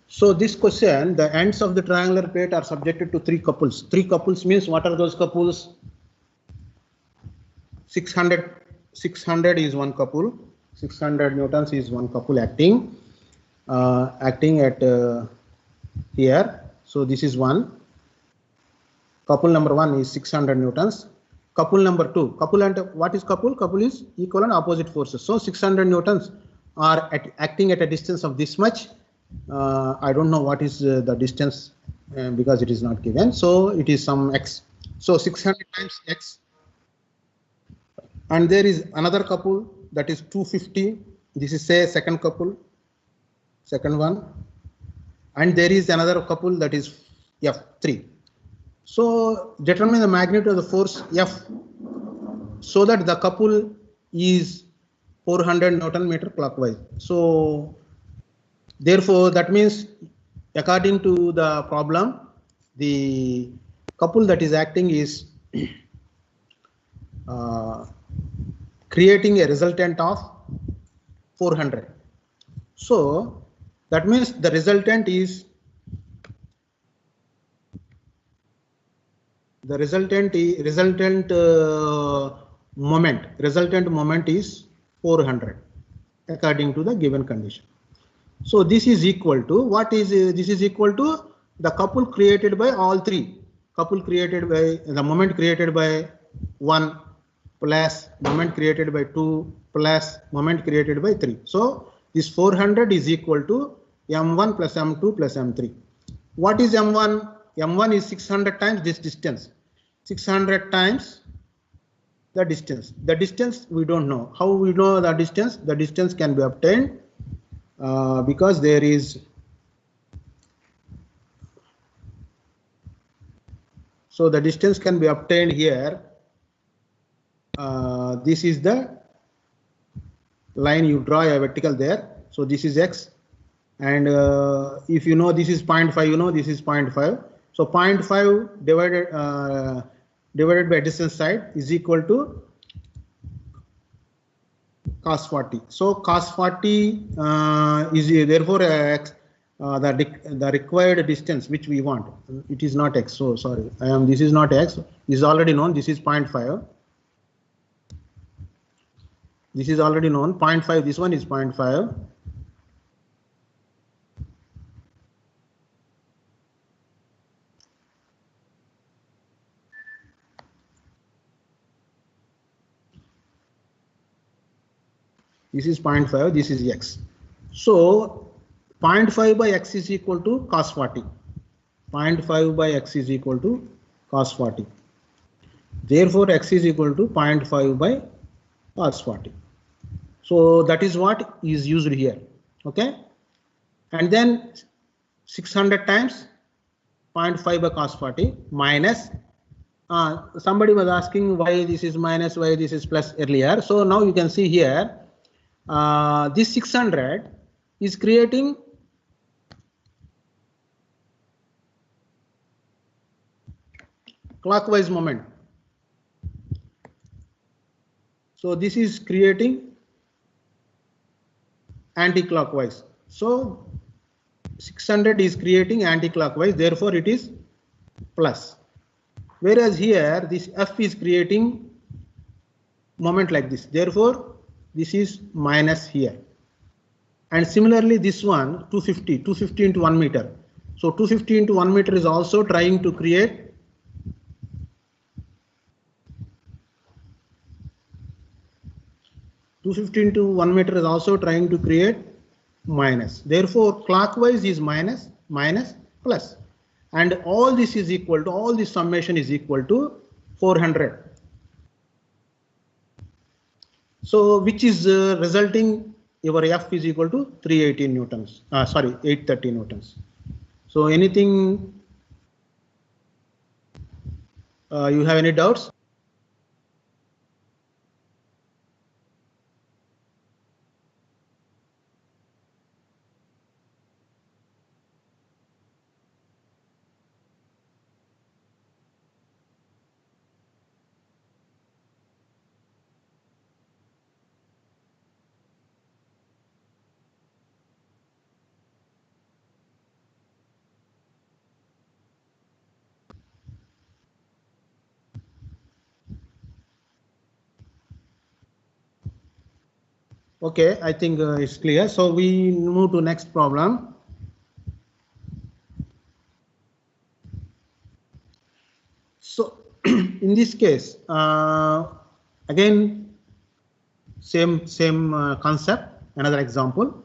So this question, the ends of the triangular plate are subjected to 3 couples. 3 couples means what are those couples? 600 is one couple. 600 newtons is one couple acting at here. So this is one. Couple number 1 is 600 newtons. Couple number 2. Couple and what is couple? Couple is equal and opposite forces. So 600 newtons are acting at a distance of this much. I don't know what is the distance because it is not given. So it is some x. So 600 times x. And there is another couple that is 250. This is say second couple, second one. And there is another couple that is F3. So determine the magnitude of the force F so that the couple is 400 Newton meter clockwise. So therefore, that means according to the problem, the couple that is acting is creating a resultant of 400. So that means the resultant is the resultant moment is 400 according to the given condition. So this is equal to what is this is equal to the couple created by all three. Couple created by the moment created by 1 plus moment created by 2 plus moment created by 3. So this 400 is equal to m1 plus m2 plus m3. What is m1? M1 is 600 times this distance. 600 times the distance. The distance we don't know. How we know the distance? The distance can be obtained because there is so the distance can be obtained here. This is the line you draw a vertical there. So this is x, and if you know this is 0.5, you know this is 0.5. So 0.5 divided by distance side is equal to cos 40. So cos 40 is therefore x, the required distance which we want. It is not x. So sorry, this is not x. Is already known. This is 0.5. This is already known. 0.5. This one is 0.5. This is 0.5, this is x. So 0.5 by x is equal to cos 40. 0.5 by x is equal to cos 40. Therefore, x is equal to 0.5 by cos 40. So that is what is used here. Okay, and then 600 times 0.5 by cos 40 minus somebody was asking why this is minus, why this is plus earlier. So now you can see here this 600 is creating clockwise moment. So this is creating anti-clockwise. So 600 is creating anti-clockwise, therefore it is plus. Whereas here this F is creating moment like this, therefore this is minus here. And similarly this one 250 into 1 meter. So 250 into 1 meter is also trying to create into 1 meter is also trying to create minus. Therefore clockwise is minus, minus, plus. And all this is equal to, all this summation is equal to 400. So which is resulting your F is equal to 380 newtons, 830 newtons. So anything, you have any doubts? Okay, I think it's clear. So we move to next problem. So in this case, again, same concept. Another example.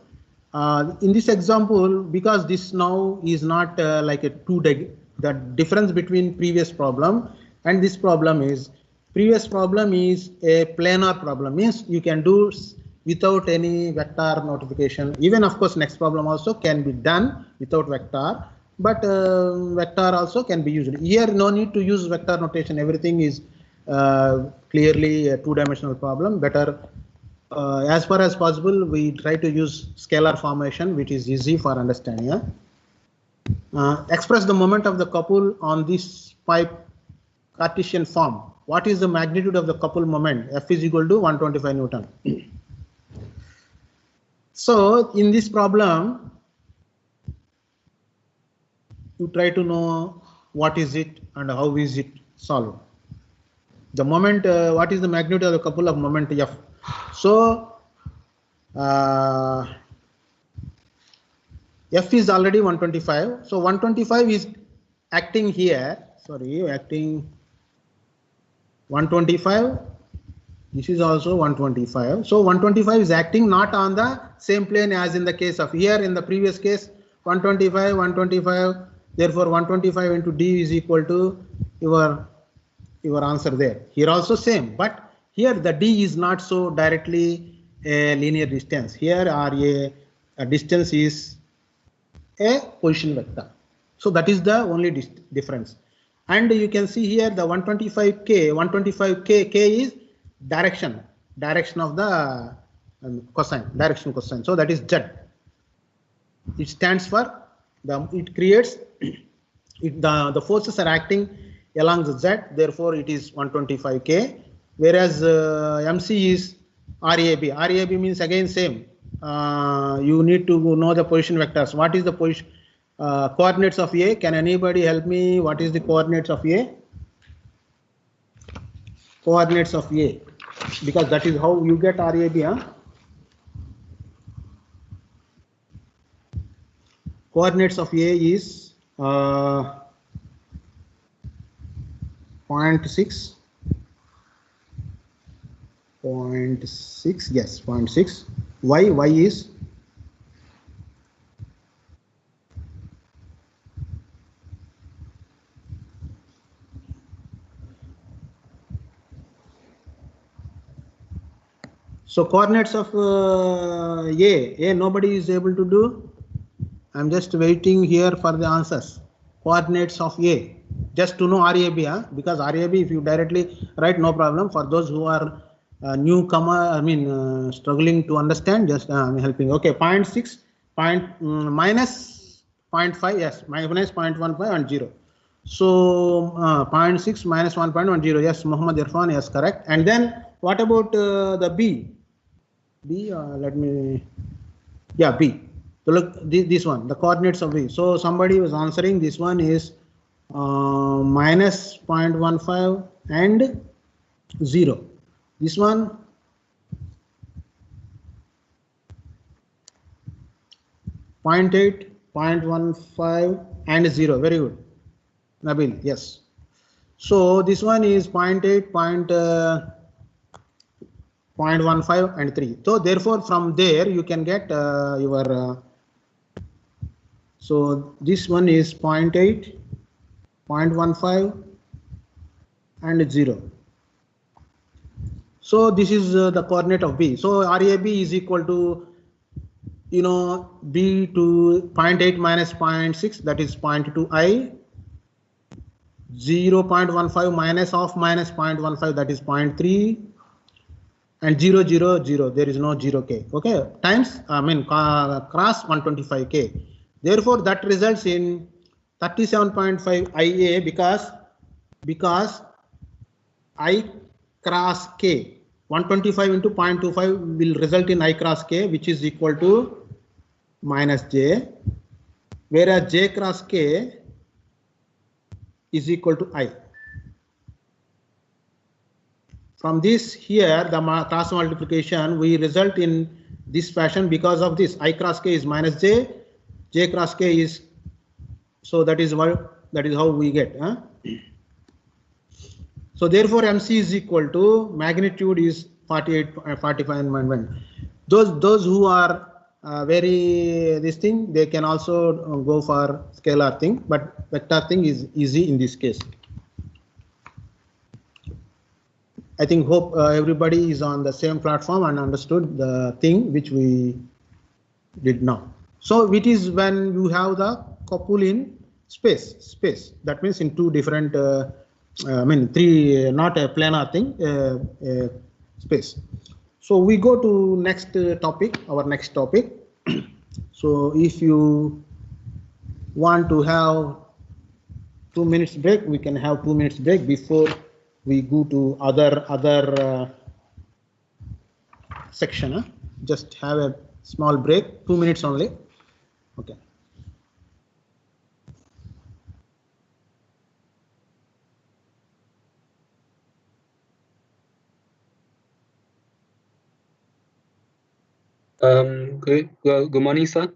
In this example, because this now is not like a the difference between previous problem and this problem is, previous problem is a planar problem, means you can do without any vector notification. Even of course next problem also can be done without vector, but vector also can be used. Here no need to use vector notation, everything is clearly a two-dimensional problem. Better as far as possible we try to use scalar formation, which is easy for understanding. Express the moment of the couple on this pipe Cartesian form. What is the magnitude of the couple moment? F is equal to 125 Newton. So in this problem, you try to know what is it and how is it solved. The moment, what is the magnitude of the couple of moment F? So F is already 125. So 125 is acting here. Sorry, acting 125. This is also 125. So 125 is acting not on the same plane as in the case of here. In the previous case, 125, 125. Therefore, 125 into d is equal to your answer there. Here also same, but here the d is not so directly a linear distance. Here a distance is a position vector. So that is the only difference. And you can see here the 125k is direction of the cosine, direction cosine. So that is z. It stands for it creates the forces are acting along the z, therefore it is 125k, whereas MC is RAB. RAB means again same. You need to know the position vectors. What is the position coordinates of A? Can anybody help me? What is the coordinates of A? Coordinates of A, because that is how you get RAB. Coordinates of A is 0.6. 0.6, yes, 0.6. Y is So coordinates of A, nobody is able to do. I'm just waiting here for the answers. Coordinates of A, just to know RAB, because RAB, if you directly write, no problem. For those who are newcomer, I mean, struggling to understand, just I'm helping. Okay, 0.6, minus 0.5, yes, minus 0.15 and 0. So 0.6 minus 1.10, yes, Muhammad Irfan, yes, correct. And then what about the B? B, let me, yeah, B. So look, this one, the coordinates of B. So somebody was answering, this one is minus 0.15 and 0. This one, 0.8, 0.15 and 0. Very good. Nabil, yes. So this one is 0.8, 0.15 and 3. So therefore from there you can get your so this one is 0.8, 0.15 and 0. So this is the coordinate of B. So RAB is equal to, you know, B to 0.8 minus 0.6, that is 0.2i, 0.15 minus of minus 0.15, that is 0.3, and 0, 0, 0, there is no 0k, okay, times, I mean, cross 125k. Therefore, that results in 37.5 IA because I cross k, 125 into 0.25 will result in I cross k, which is equal to minus j, whereas j cross k is equal to I. From this here, the cross multiplication, we result in this fashion because of this. I cross k is minus j, j cross k is, so that is how we get. So therefore, MC is equal to magnitude is 48, 45 and 1. Those who are very this thing, they can also go for scalar thing, but vector thing is easy in this case. I think hope everybody is on the same platform and understood the thing which we did now. So it is when you have the couple in space. That means in two different, I mean three, not a planar thing, space. So we go to next topic, our next topic. So if you want to have 2 minutes break, we can have 2 minutes break before we go to other section. Just have a small break, 2 minutes only. Okay. Good morning, sir.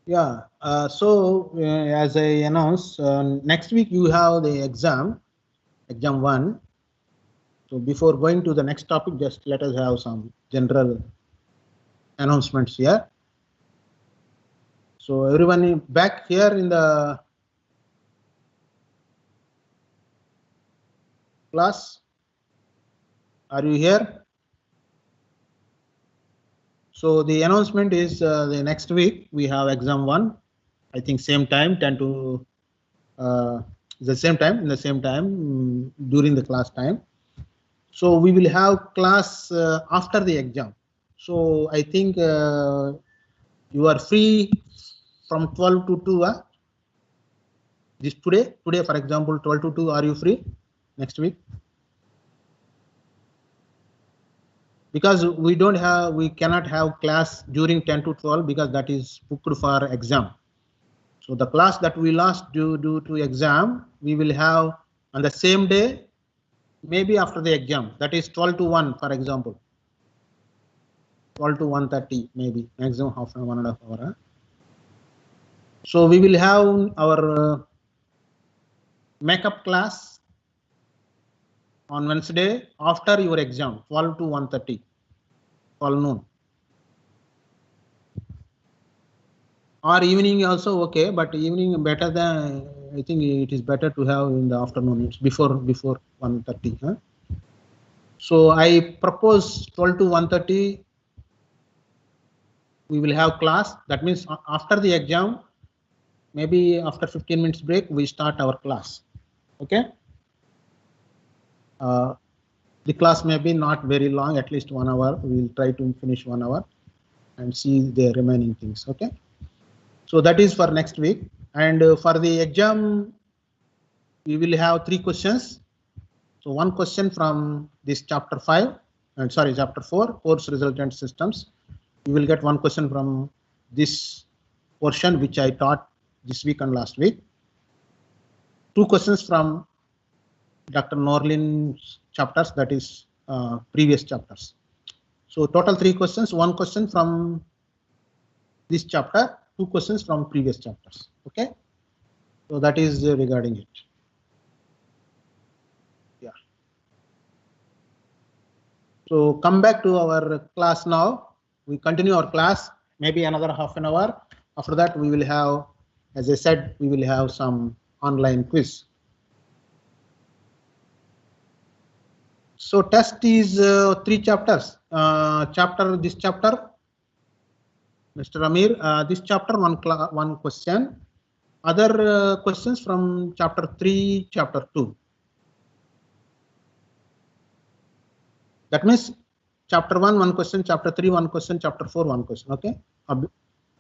Yeah. As I announced, next week you have the exam 1. So before going to the next topic, just let us have some general announcements here. So everyone back here in the class. Are you here? So the announcement is the next week we have exam 1. I think same time, 10 to the same time, in the same time during the class time. So we will have class after the exam. So I think you are free from 12 to 2. This today, for example, 12 to 2. Are you free next week? Because we cannot have class during 10 to 12 because that is booked for exam. So the class that we lost due to exam, we will have on the same day, maybe after the exam. That is 12 to 1, for example. 12 to 1:30, maybe maximum half an hour, 1.5 hours. So we will have our makeup class on Wednesday after your exam, 12 to 1:30, 12 noon. Or evening also okay, but evening better than, I think it is better to have in the afternoon. It's before 1:30. Huh? So I propose 12 to 1:30. We will have class. That means after the exam, maybe after 15 minutes break, we start our class. Okay. The class may be not very long, at least 1 hour. We will try to finish 1 hour and see the remaining things. Okay. So that is for next week. And for the exam, we will have 3 questions. So 1 question from this chapter 5, and sorry, chapter 4, course resultant systems. You will get 1 question from this portion which I taught this week and last week. 2 questions from Dr. Norlin's chapters, that is previous chapters. So total 3 questions, 1 question from this chapter, 2 questions from previous chapters. Okay. So that is regarding it. Yeah. So come back to our class now. We continue our class, maybe another half an hour. After that, we will have, as I said, we will have some online quiz. So test is 3 chapters. This chapter, Mr. Amir, this chapter 1 question. Other questions from chapter 3, chapter 2. That means chapter 1, 1 question, chapter 3, 1 question, chapter 4, 1 question. Okay,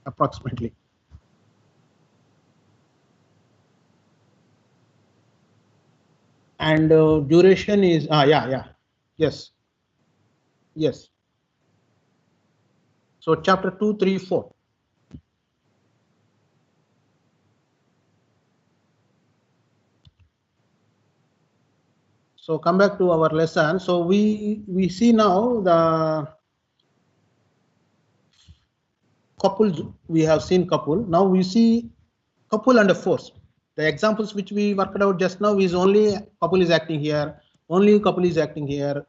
approximately. And duration is yes. So chapter 2, 3, 4. So come back to our lesson. So we see now the couples. We have seen couple. Now we see couple and a force. The examples which we worked out just now is only couple is acting here, only couple is acting here.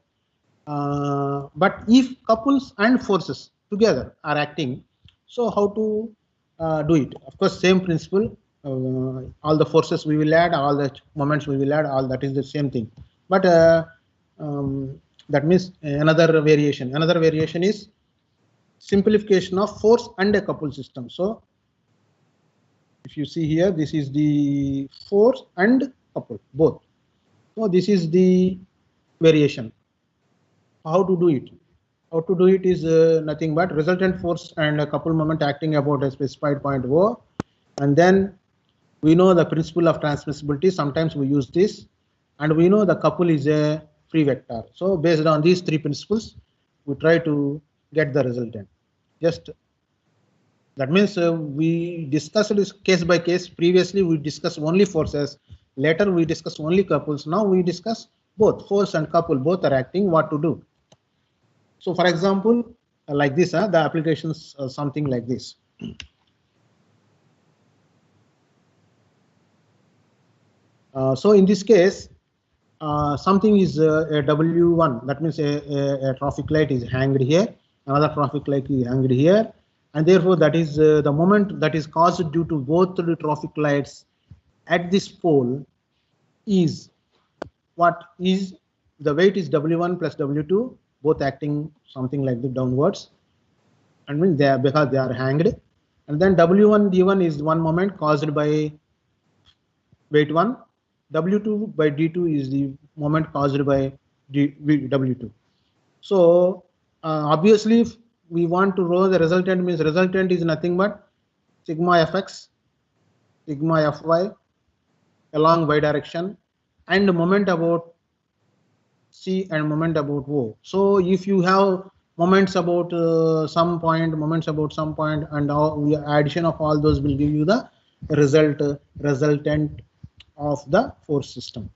But if couples and forces together are acting, so how to do it? Of course, same principle. All the forces we will add, all the moments we will add, all that is the same thing. But that means another variation. Another variation is simplification of force and a couple system. So if you see here, this is the force and couple, both. So this is the variation. How to do it? How to do it is nothing but resultant force and a couple moment acting about a specified point O. And then we know the principle of transmissibility. Sometimes we use this. And we know the couple is a free vector. So based on these 3 principles, we try to get the resultant. Just that means we discussed this case by case. Previously, we discussed only forces. Later, we discussed only couples. Now we discuss both force and couple. Both are acting. What to do? So, for example, like this, the applications something like this. So in this case, something is a W1, that means a traffic light is hanged here, another traffic light is hanged here, and therefore that is the moment that is caused due to both the traffic lights at this pole is what is the weight is W1 plus W2, both acting something like the downwards, and when they are, because they are hanged, and then W1 D1 is one moment caused by weight 1, W2 by D2 is the moment caused by W2. So obviously, if we want to know the resultant, means resultant is nothing but sigma fx, sigma fy along y direction, and moment about C and moment about O. So if you have moments about some point, moments about some point, and addition of all those will give you the resultant of the force system.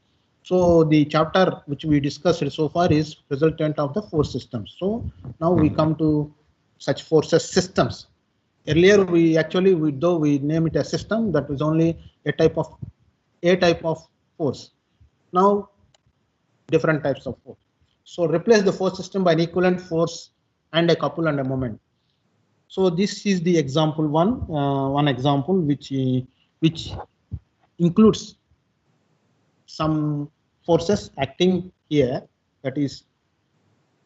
So the chapter which we discussed so far is resultant of the force systems. So now we come to such forces systems. Earlier we actually, though we name it a system, that is only a type of force. Now different types of force. So replace the force system by an equivalent force and a couple and a moment. So this is the example one example which includes some forces acting here, that is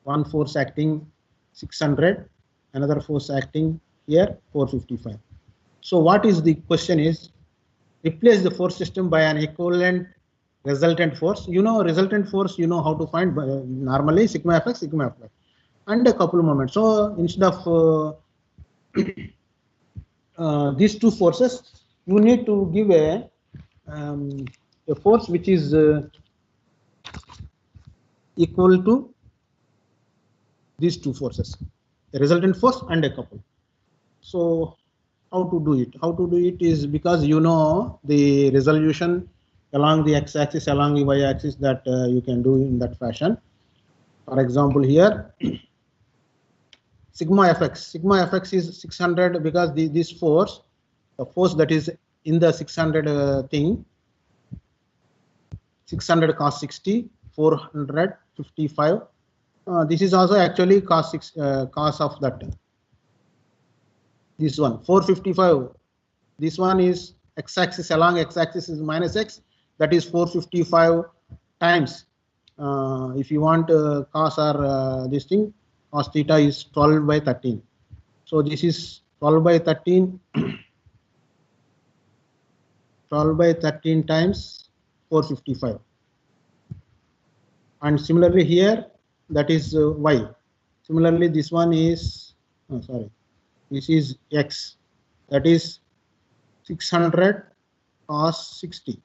one force acting 600, another force acting here 455. So what is the question is, replace the force system by an equivalent resultant force. You know resultant force, you know how to find normally sigma fx, sigma fy, and a couple of moments. So instead of these two forces, you need to give a force which is equal to these two forces, a resultant force and a couple. So how to do it? How to do it is because you know the resolution along the x-axis, along the y-axis, that you can do in that fashion. For example, here sigma fx is 600 because this force, the force that is in the 600 thing, 600 cos 60, 455. This is also actually cos of that. This one 455. This one is x-axis, along x-axis is minus x. That is 455 times. If you want cos or this thing, cos theta is 12 by 13. So this is 12 by 13. 12 by 13 times 455. And similarly here, that is y. Similarly, this one is, this is x. That is 600 cos 60.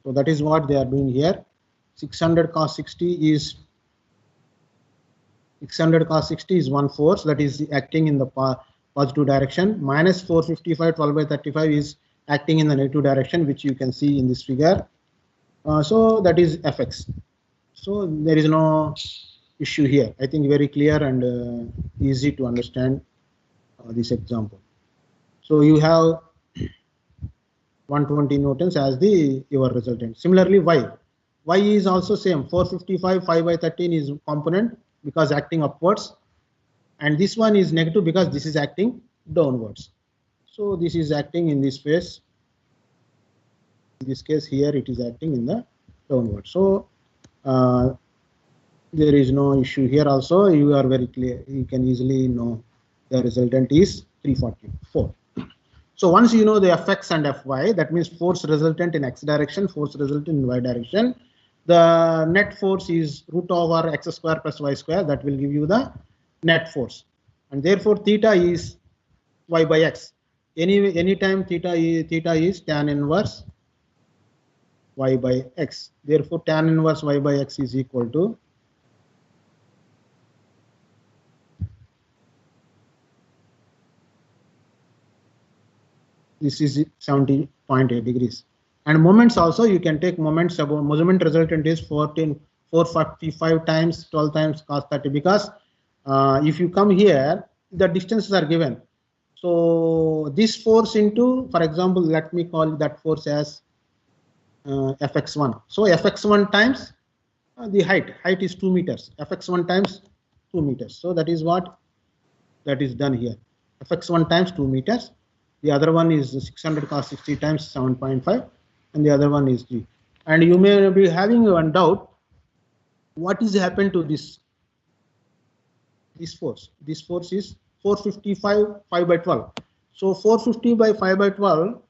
So that is what they are doing here. 600 cos 60 is 600 cos 60 is one force that is acting in the positive direction. Minus 455 12 by 35 is acting in the negative direction, which you can see in this figure. So that is fx. So there is no issue here. I think very clear and easy to understand this example. So you have 120 newtons as your resultant. Similarly, y is also same. 455 5 by 13 is component because acting upwards, and this one is negative because this is acting downwards. So this is acting in this phase. In this case here it is acting in the downward. So there is no issue here. Also you are very clear, you can easily know the resultant is 344. So once you know the fx and fy, that means force resultant in x direction, force resultant in y direction, the net force is root over x square plus y square. That will give you the net force, and therefore theta is y by x. Anytime theta is tan inverse y by x. Therefore tan inverse y by x is equal to this is 70.8 degrees. And moments also, you can take moments about moment resultant is 445 times 12 times cos 30, because if you come here, the distances are given. So this force into, for example, let me call that force as fx1. So fx1 times the height is 2 meters. Fx1 times 2 meters. So that is what that is done here. Fx1 times 2 meters. The other one is 600 cos 60 times 7.5, and the other one is 3. And you may be having one doubt: what is happened to this force? This force is 455 5 by 12. So 450 by 5 by 12,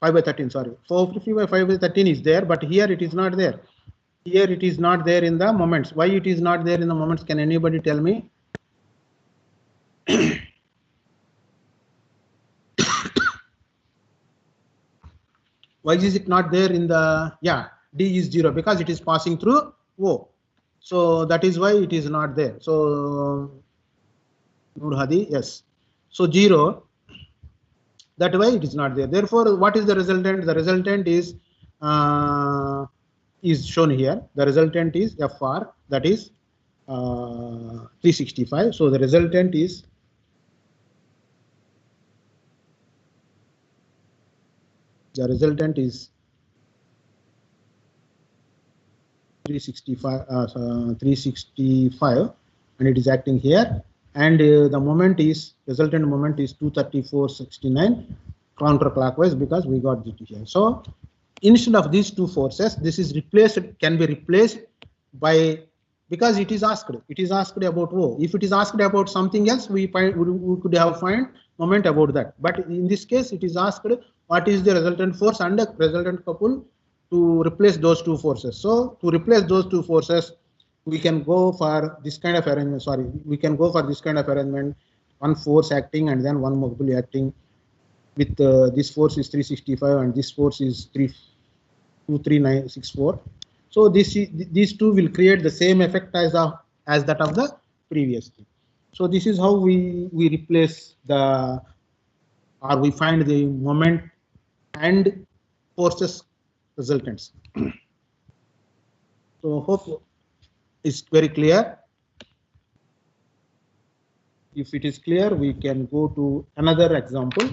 5 by 13. Sorry, 450 by 5 by 13 is there, but here it is not there. Here it is not there in the moments. Why it is not there in the moments? Can anybody tell me? Why is it not there in the, yeah, D is 0 because it is passing through O. So that is why it is not there. So Nur Hadi, yes. So 0, that way it is not there. Therefore, what is the resultant? The resultant is shown here. The resultant is FR, that is 365. So the resultant is the resultant is 365, and it is acting here, and the moment is resultant moment is 234.69 counterclockwise because we got it here. So instead of these two forces, this is replaced, can be replaced by, because it is asked about O. If it is asked about something else, we could have find moment about that. But in this case, it is asked what is the resultant force and the resultant couple to replace those two forces. So to replace those two forces, we can go for this kind of arrangement. Sorry, we can go for this kind of arrangement: one force acting and then one mobile acting. With this force is 365 and this force is 23964. So these two will create the same effect as that of the previous thing. So this is how we replace the, or we find the moment and forces resultants. So hope it's very clear. If it is clear, we can go to another example.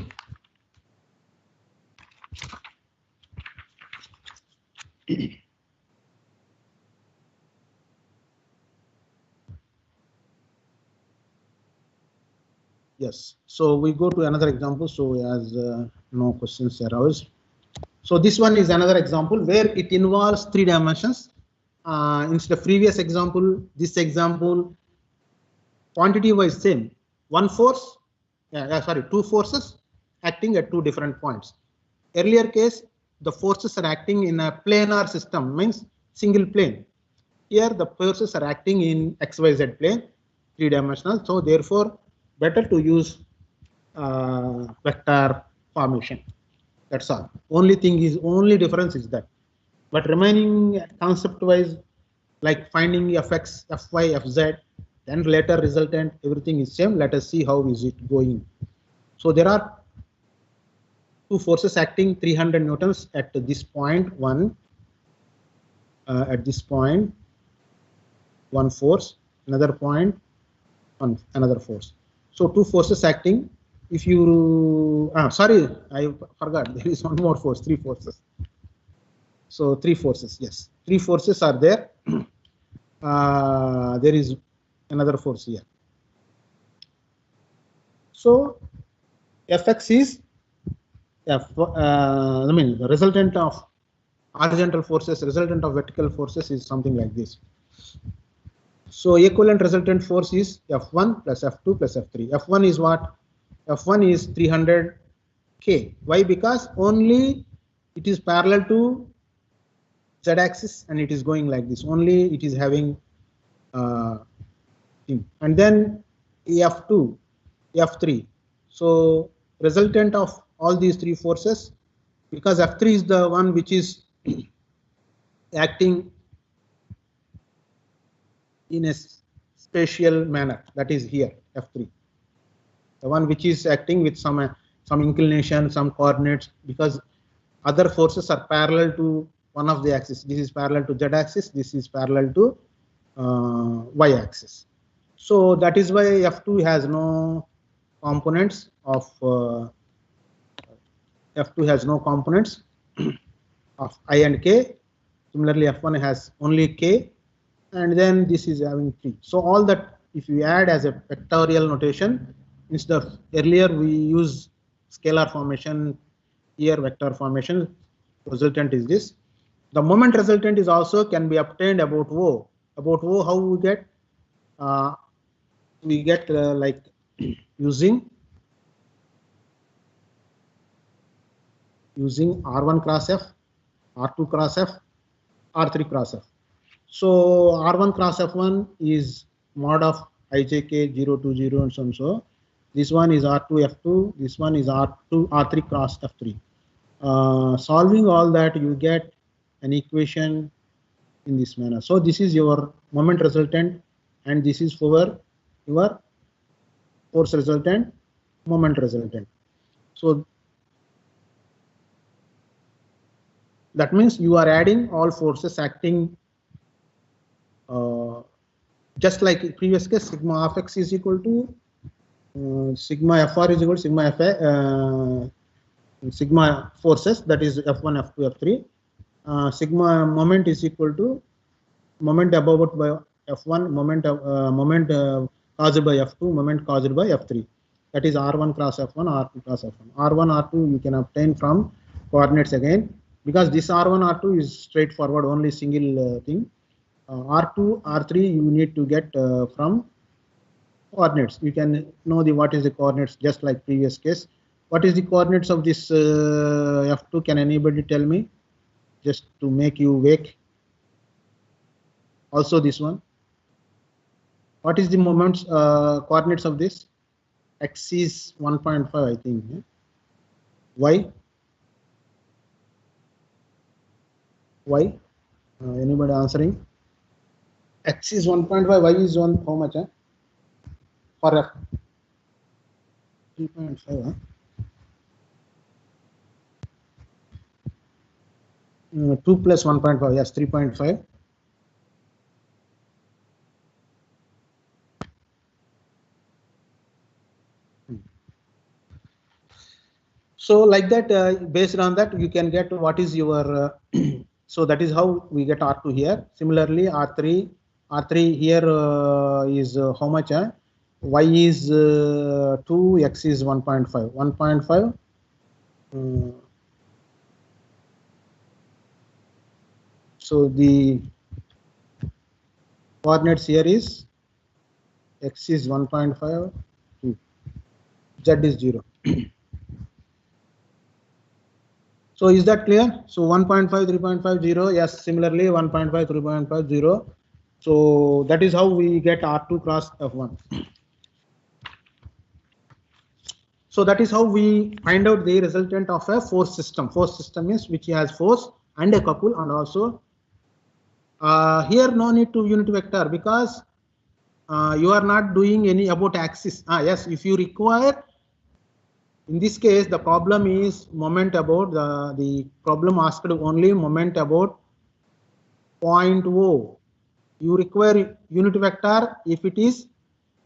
Yes, so we go to another example. So as no questions aroused. So this one is another example where it involves 3 dimensions. Instead of previous example, this example quantity wise same. One force, two forces acting at 2 different points. Earlier case, the forces are acting in a planar system, means single plane. Here the forces are acting in XYZ plane, 3-dimensional. So therefore, better to use vector formation. That's all. Only difference is that. But remaining concept-wise, like finding fx, fy, fz, then later resultant, everything is same. Let us see how is it going. So there are 2 forces acting 300 newtons at this point, at this point, one force, another point, another force. So 2 forces acting. If you, sorry, I forgot, there is one more force, 3 forces. So 3 forces, yes, 3 forces are there. There is another force here. So Fx is the resultant of horizontal forces, resultant of vertical forces is something like this. So equivalent resultant force is F1 plus F2 plus F3. F1 is what? F1 is 300 K. Why? Because only it is parallel to z-axis and it is going like this. Only it is having and then F2, F3. So resultant of all these 3 forces, because F3 is the one which is acting in a spatial manner, that is here, F3. The one which is acting with some inclination, some coordinates, because other forces are parallel to one of the axis. This is parallel to z-axis, this is parallel to y-axis. So that is why F2 has no components of F2 has no components. of I and K. Similarly, F1 has only K, and then this is having 3. So all that, if you add as a vectorial notation, instead of earlier we use scalar formation, here vector formation, resultant is this. The moment resultant is also can be obtained about O. About O, how we get? Like using R1 cross F, R2 cross F, R3 cross F. So R1 cross F1 is mod of ijk 0 to 0 and so on. So this one is R2 F2, this one is R3 cross F3. Solving all that, you get an equation in this manner. So this is your moment resultant, and this is for your force resultant, moment resultant. So that means you are adding all forces acting just like previous case, sigma of x is equal to sigma fr is equal to sigma fa, sigma forces, that is F1, F2, F3. Sigma moment is equal to moment above by F1, moment caused by F2, moment caused by F3. That is R1 cross F1, R2 cross F1. R1, R2 you can obtain from coordinates again, because this R1, R2 is straightforward, only single thing. R2, R3 you need to get from coordinates. You can know what is the coordinates, just like previous case. What is the coordinates of this F2? Can anybody tell me? Just to make you wake. Also this one. What is the moments coordinates of this? X is 1.5, I think. Yeah? Y? Y? Anybody answering? X is 1.5, Y is 1, how much? For F? 3.5. Huh? 2 plus 1.5, yes, 3.5. So like that, based on that, you can get what is your, so that is how we get R2 here. Similarly, R3 here is how much? Y is 2, X is 1.5. 1.5. So the coordinates here is X is 1.5, 2, Z is 0. So is that clear? So 1.5, 3.5, 0. Yes, similarly 1.5, 3.5, 0. So that is how we get R2 cross F1. So that is how we find out the resultant of a force system. Force system is which has force and a couple, and also here no need to unit vector, because you are not doing any about axis. Yes, if you require, in this case the problem is moment about the problem asked only moment about point O. You require unit vector if it is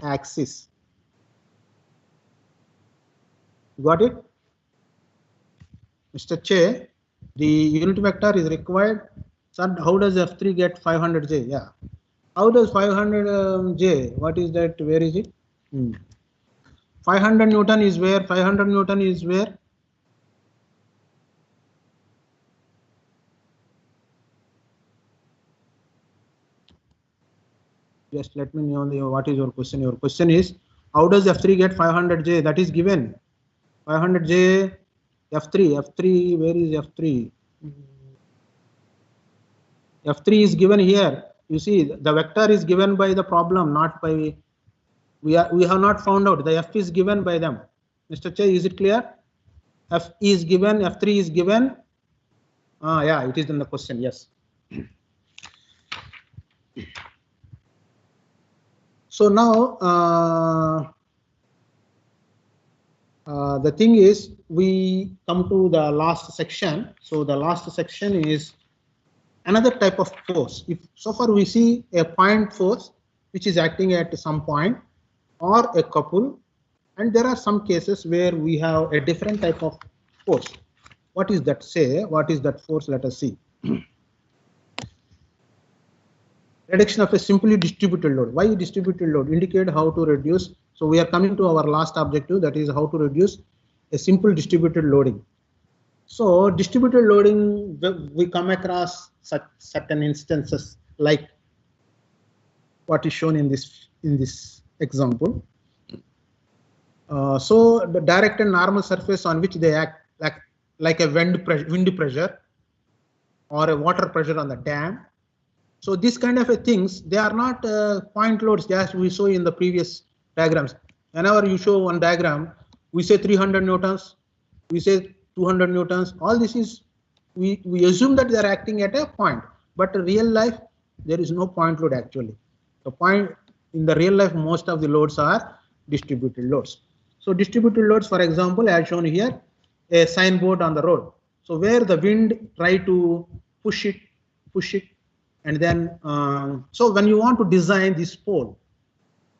axis. Got it? Mr. Che, the unit vector is required. Sir, how does F3 get 500J? Yeah. How does 500J? What is that? Where is it? 500 Newton is where? 500 Newton is where? Just let me know what is your question. Your question is, how does F3 get 500J? That is given. 500J, F3, where is F3? F3 is given here. You see, the vector is given by the problem, not by, we have not found out. The F is given by them. Mr. Che, is it clear? F is given, F3 is given. Yeah, it is in the question, yes. So now, the thing is, we come to the last section. So the last section is another type of force. If so far we see a point force which is acting at some point or a couple, and there are some cases where we have a different type of force. what is that say? What is that force? Let us see. Reduction of a simply distributed load. Why distributed load? Indicate how to reduce. So we are coming to our last objective, that is how to reduce a simple distributed loading. So distributed loading, we come across such certain instances like what is shown in this example. So the direct and normal surface on which they act like a wind pressure or a water pressure on the dam. So this kind of things, they are not point loads as we saw in the previous diagrams. Whenever you show one diagram, we say 300 newtons, we say 200 newtons. All this is, we assume that they are acting at a point, but in real life there is no point load actually. The point in the real life, most of the loads are distributed loads. So distributed loads, for example, as shown here, a signboard on the road. So where the wind try to push it, and then so when you want to design this pole,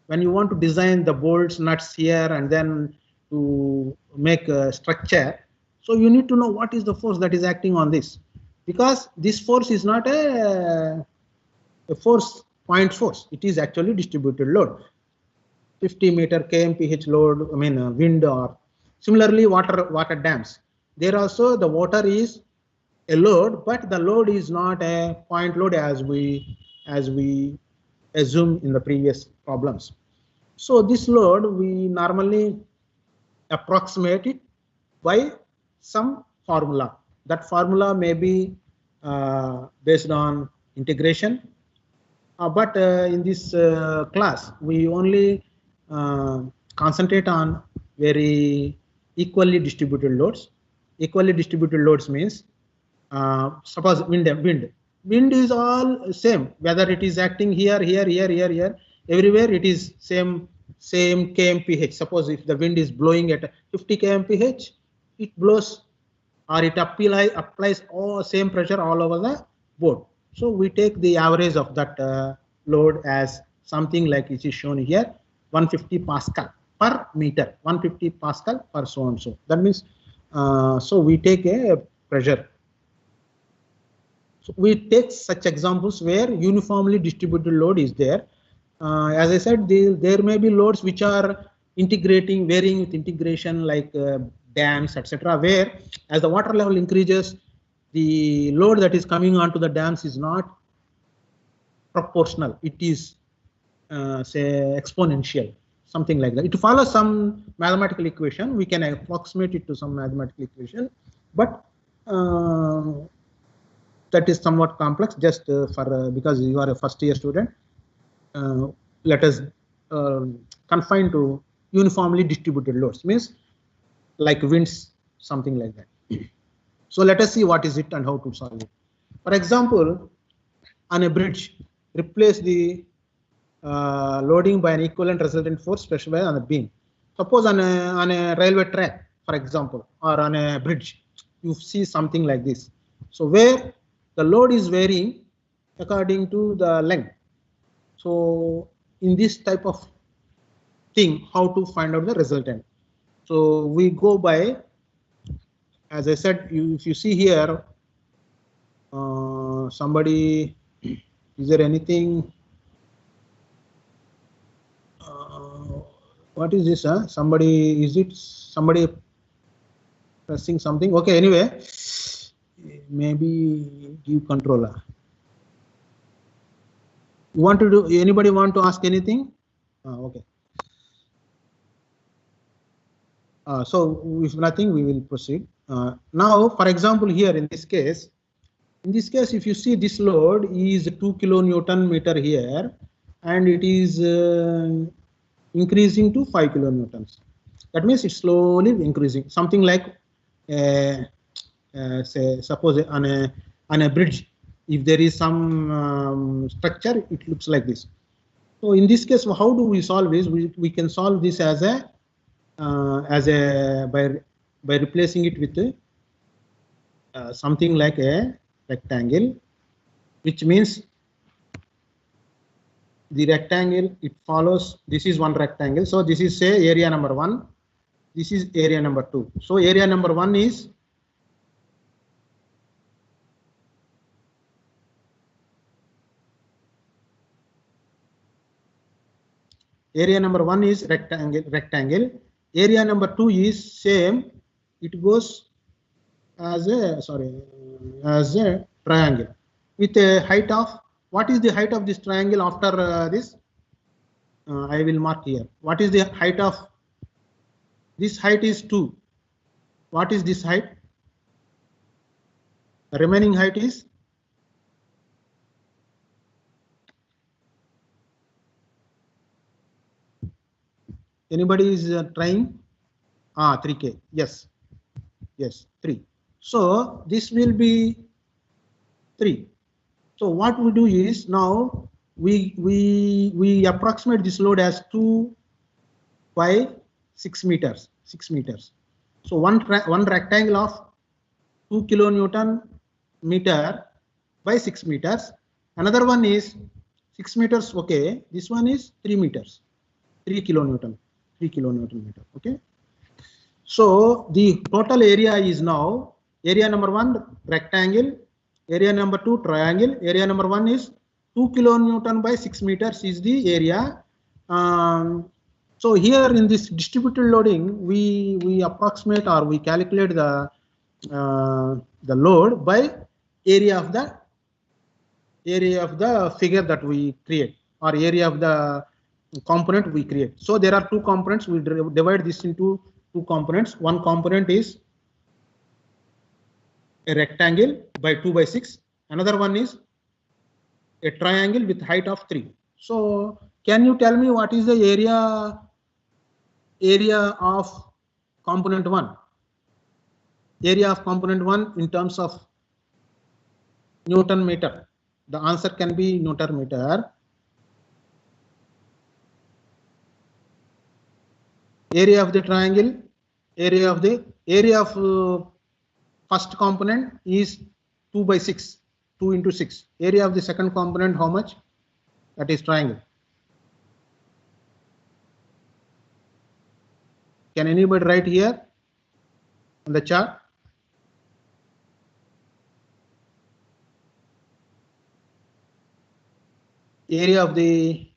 when you want to design the bolts, nuts here, and then to make a structure, so you need to know what is the force that is acting on this, because this force is not a point force. It is actually distributed load. 50 meter kmph load, wind, or similarly water dams. There also the water is a load, but the load is not a point load as we assumed in the previous problems. So this load we normally approximate it by some formula. That formula may be based on integration, but in this class we only concentrate on very equally distributed loads. Equally distributed loads means suppose wind is all same, whether it is acting here, everywhere it is same kmph. Suppose if the wind is blowing at 50 kmph, it blows or it applies all same pressure all over the board. So we take the average of that load as something like it is shown here, 150 Pascal per meter, 150 Pascal per so and so. That means so we take a pressure. So we take such examples where uniformly distributed load is there. As I said, there may be loads which are varying with integration, like dams, etc., where as the water level increases, the load that is coming onto the dams is not proportional. It is say exponential, something like that. It follows some mathematical equation. We can approximate it to some mathematical equation, but that is somewhat complex. Just for because you are a first year student, let us confine to uniformly distributed loads, means like winds, something like that. So let us see what is it and how to solve it. For example, on a bridge, replace the loading by an equivalent resultant force specified on the beam. Suppose on a railway track, for example, or on a bridge, you see something like this. So where the load is varying according to the length. So in this type of thing, how to find out the resultant? So we go by, as I said, if you see here, somebody, is there anything? What is this? Somebody, is it somebody pressing something? Okay, anyway, maybe give controller. You want to do? Anybody want to ask anything? Okay. So if nothing, we will proceed. Now, for example, here in this case, if you see this load is 2 kilonewton meter here, and it is increasing to 5 kilonewtons. That means it's slowly increasing. Something like, say, suppose on a bridge, if there is some structure, it looks like this. So in this case, how do we solve this? We can solve this as by replacing it with something like a rectangle, which means the rectangle, it follows, this is one rectangle. So this is, say, area number 1. This is area number 2. So area number 1 is area number 1 is rectangle. Area number 2 is same. It goes as a triangle with a height of, what is the height of this triangle after this? I will mark here. What is the height of this? Height is 2. What is this height? The remaining height is anybody is trying? 3K. Yes, 3. So this will be 3. So what we do is now we approximate this load as 2 by 6 meters. 6 meters. So one rectangle of 2 kilonewton meter by 6 meters. Another one is 6 meters. Okay, this one is 3 meters. 3 kilonewton meter. Okay. So the total area is now area number 1 rectangle, area number 2 triangle, area number 1 is 2 kilonewton by 6 meters is the area. So here in this distributed loading, we approximate or we calculate the load by area of the figure that we create, or area of the component we create. So there are 2 components. We divide this into 2 components. One component is a rectangle by 2 by 6. Another one is a triangle with height of 3. So can you tell me what is the area of component 1? Area of component 1 in terms of Newton meter. The answer can be Newton meter. Area of the triangle, area of first component is 2 by 6, 2 into 6. Area of the second component, how much? That is triangle. Can anybody write here on the chart? Area of the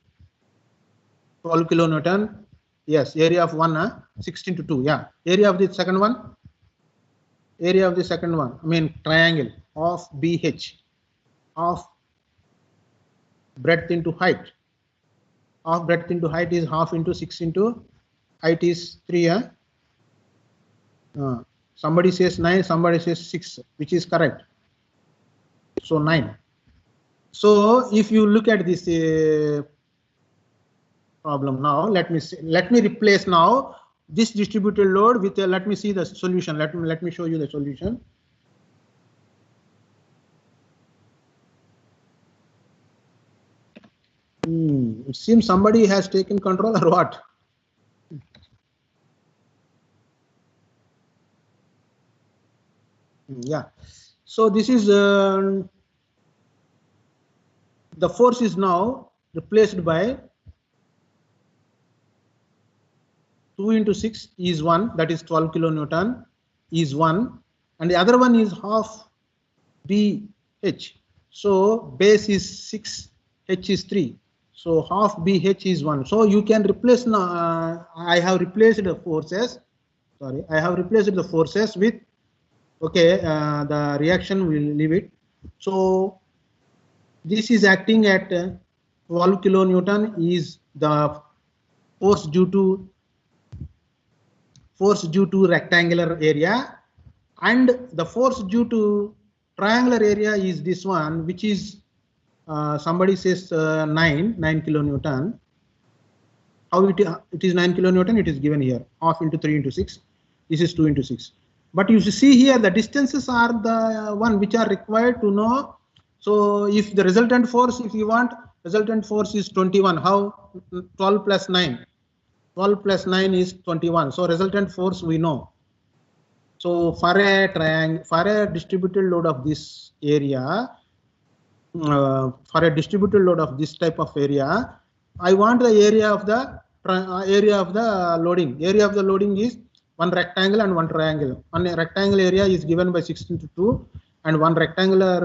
12 kilonewton. Yes, area of 1, 16 to 2. Yeah. Area of the second one. Area of the second one. I mean triangle of BH, of breadth into height. Of breadth into height is half into 6 into height is 3. Somebody says 9, somebody says 6, which is correct. So 9. So if you look at this problem now, let me replace now this distributed load with let me see the solution. Let me show you the solution. It seems somebody has taken control or what? Yeah. So this is the force is now replaced by 2 into 6 is 1, that is 12 kilonewton is 1, and the other one is half BH. So base is 6, H is 3. So half BH is 1. So you can replace now. I have replaced the forces. Sorry, I have replaced the forces with. Okay, the reaction will leave it. So this is acting at 12 kilonewton is the force due to rectangular area, and the force due to triangular area is this one, which is somebody says 9 kilonewton. How it is 9 kilonewton? It is given here, half into 3 into 6. This is 2 into 6. But you see here the distances are the one which are required to know. So if the resultant force, if you want, resultant force is 21. How? 12 plus 9. 12 plus 9 is 21. So resultant force we know. So for a triangle, for a distributed load of this area, for a distributed load of this type of area, I want the area of the loading. Area of the loading is one rectangle and one triangle. One rectangle area is given by 6 into 2, and one triangular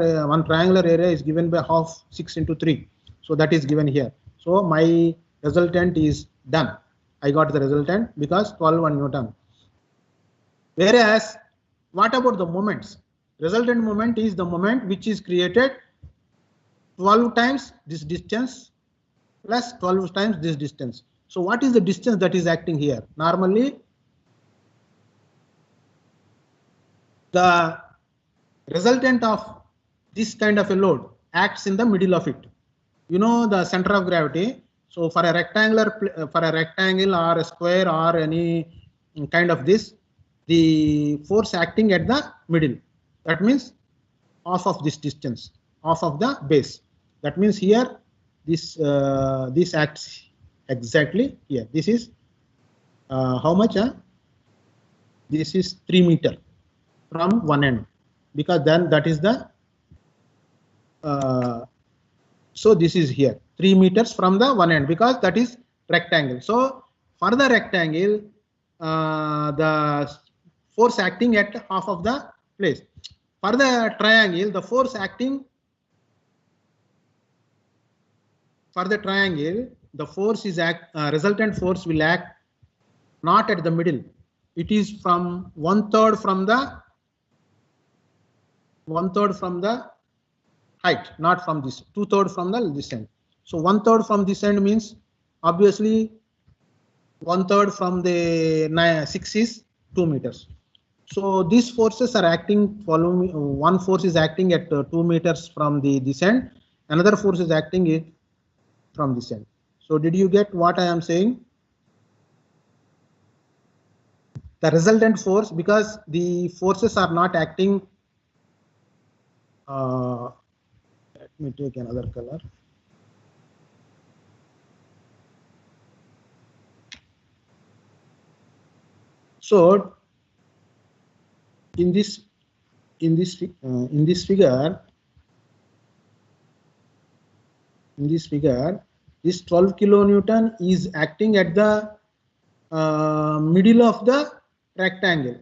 area is given by half 6 into 3. So that is given here. So my resultant is Done. I got the resultant because 12 Newton. Whereas, what about the moments? Resultant moment is the moment which is created 12 times this distance plus 12 times this distance. So what is the distance that is acting here? Normally, the resultant of this kind of a load acts in the middle of it. You know the center of gravity. So for a rectangle or a square or any kind of this, the force acting at the middle. That means half of this distance, half of the base. That means here this acts exactly here. This is how much? This is 3 meters from one end, because then that is the so this is here 3 meters from the one end, because that is rectangle. So for the rectangle, the force acting at half of the place. For the triangle, the force acting for the triangle, the force is resultant force will act not at the middle. It is from 1/3 from the height, not from this. 2/3 from the this end. So 1/3 from this end means obviously 1/3 from the 6 is 2 meters. So these forces are acting following. One force is acting at 2 meters from this end. Another force is acting it from this end. So did you get what I am saying? The resultant force, because the forces are not acting. Let me take another color. So in this figure, this 12 kilonewton is acting at the middle of the rectangle,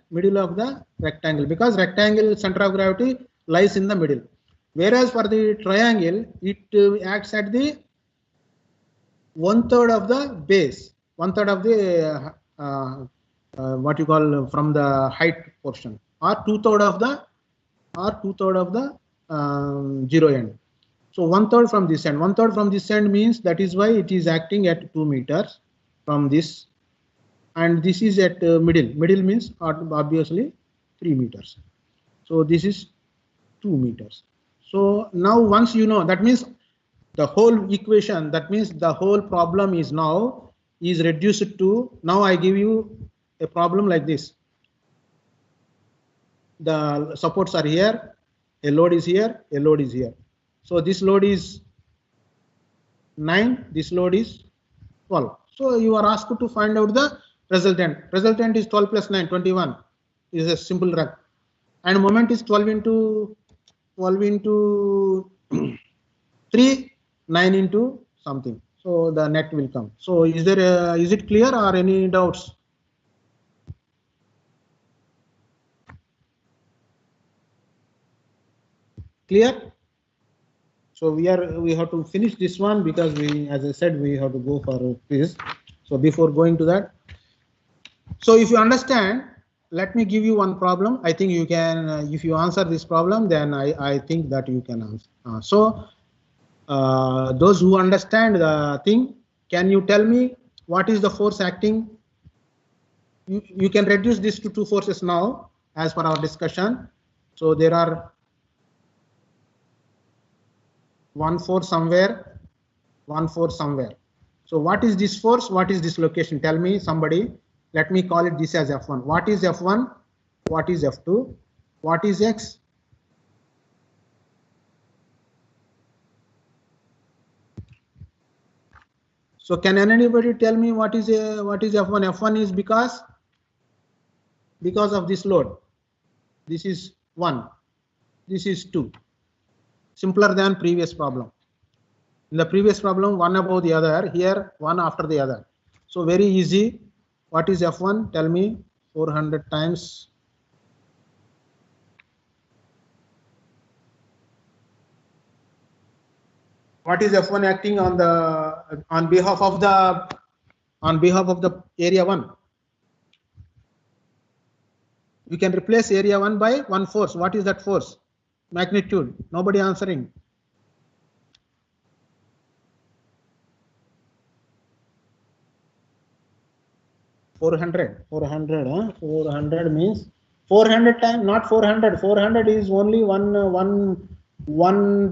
because rectangle center of gravity lies in the middle. Whereas for the triangle, it acts at the 1/3 of the base, 1/3 of the what you call from the height portion, or 2/3 of the zero end. So 1/3 from this end. 1/3 from this end means that is why it is acting at 2 meters from this, and this is at middle. Middle means obviously 3 meters. So this is 2 meters. So now once you know, that means the whole equation, that means the whole problem is now is reduced to, now I give you a problem like this. The supports are here, a load is here, a load is here. So this load is 9, this load is 12. So you are asked to find out the resultant. Resultant is 12 plus 9, 21. Is a simple run. And moment is 12 into 3, 9 into something. So the net will come. So is it clear or any doubts? Clear? So we have to finish this one, because as I said, we have to go for this. So before going to that, so if you understand, let me give you one problem. I think you can, if you answer this problem, then I think that you can answer. Those who understand the thing, can you tell me what is the force acting? You can reduce this to 2 forces now as per our discussion. So there are 1 force somewhere, 1 force somewhere. So what is this force? What is this location? Tell me, somebody. Let me call it this as F1. What is F1? What is F2? What is X? So can anybody tell me what is F1? F1 is because of this load. This is 1. This is 2. Simpler than previous problem. In the previous problem, one above the other. Here, one after the other. So very easy. What is F1? Tell me. 400 times. What is F1 acting on behalf of the on behalf of the area 1. You can replace area 1 by one force. What is that force? Magnitude. Nobody answering. Four hundred means 400 times, not 400. 400 is only one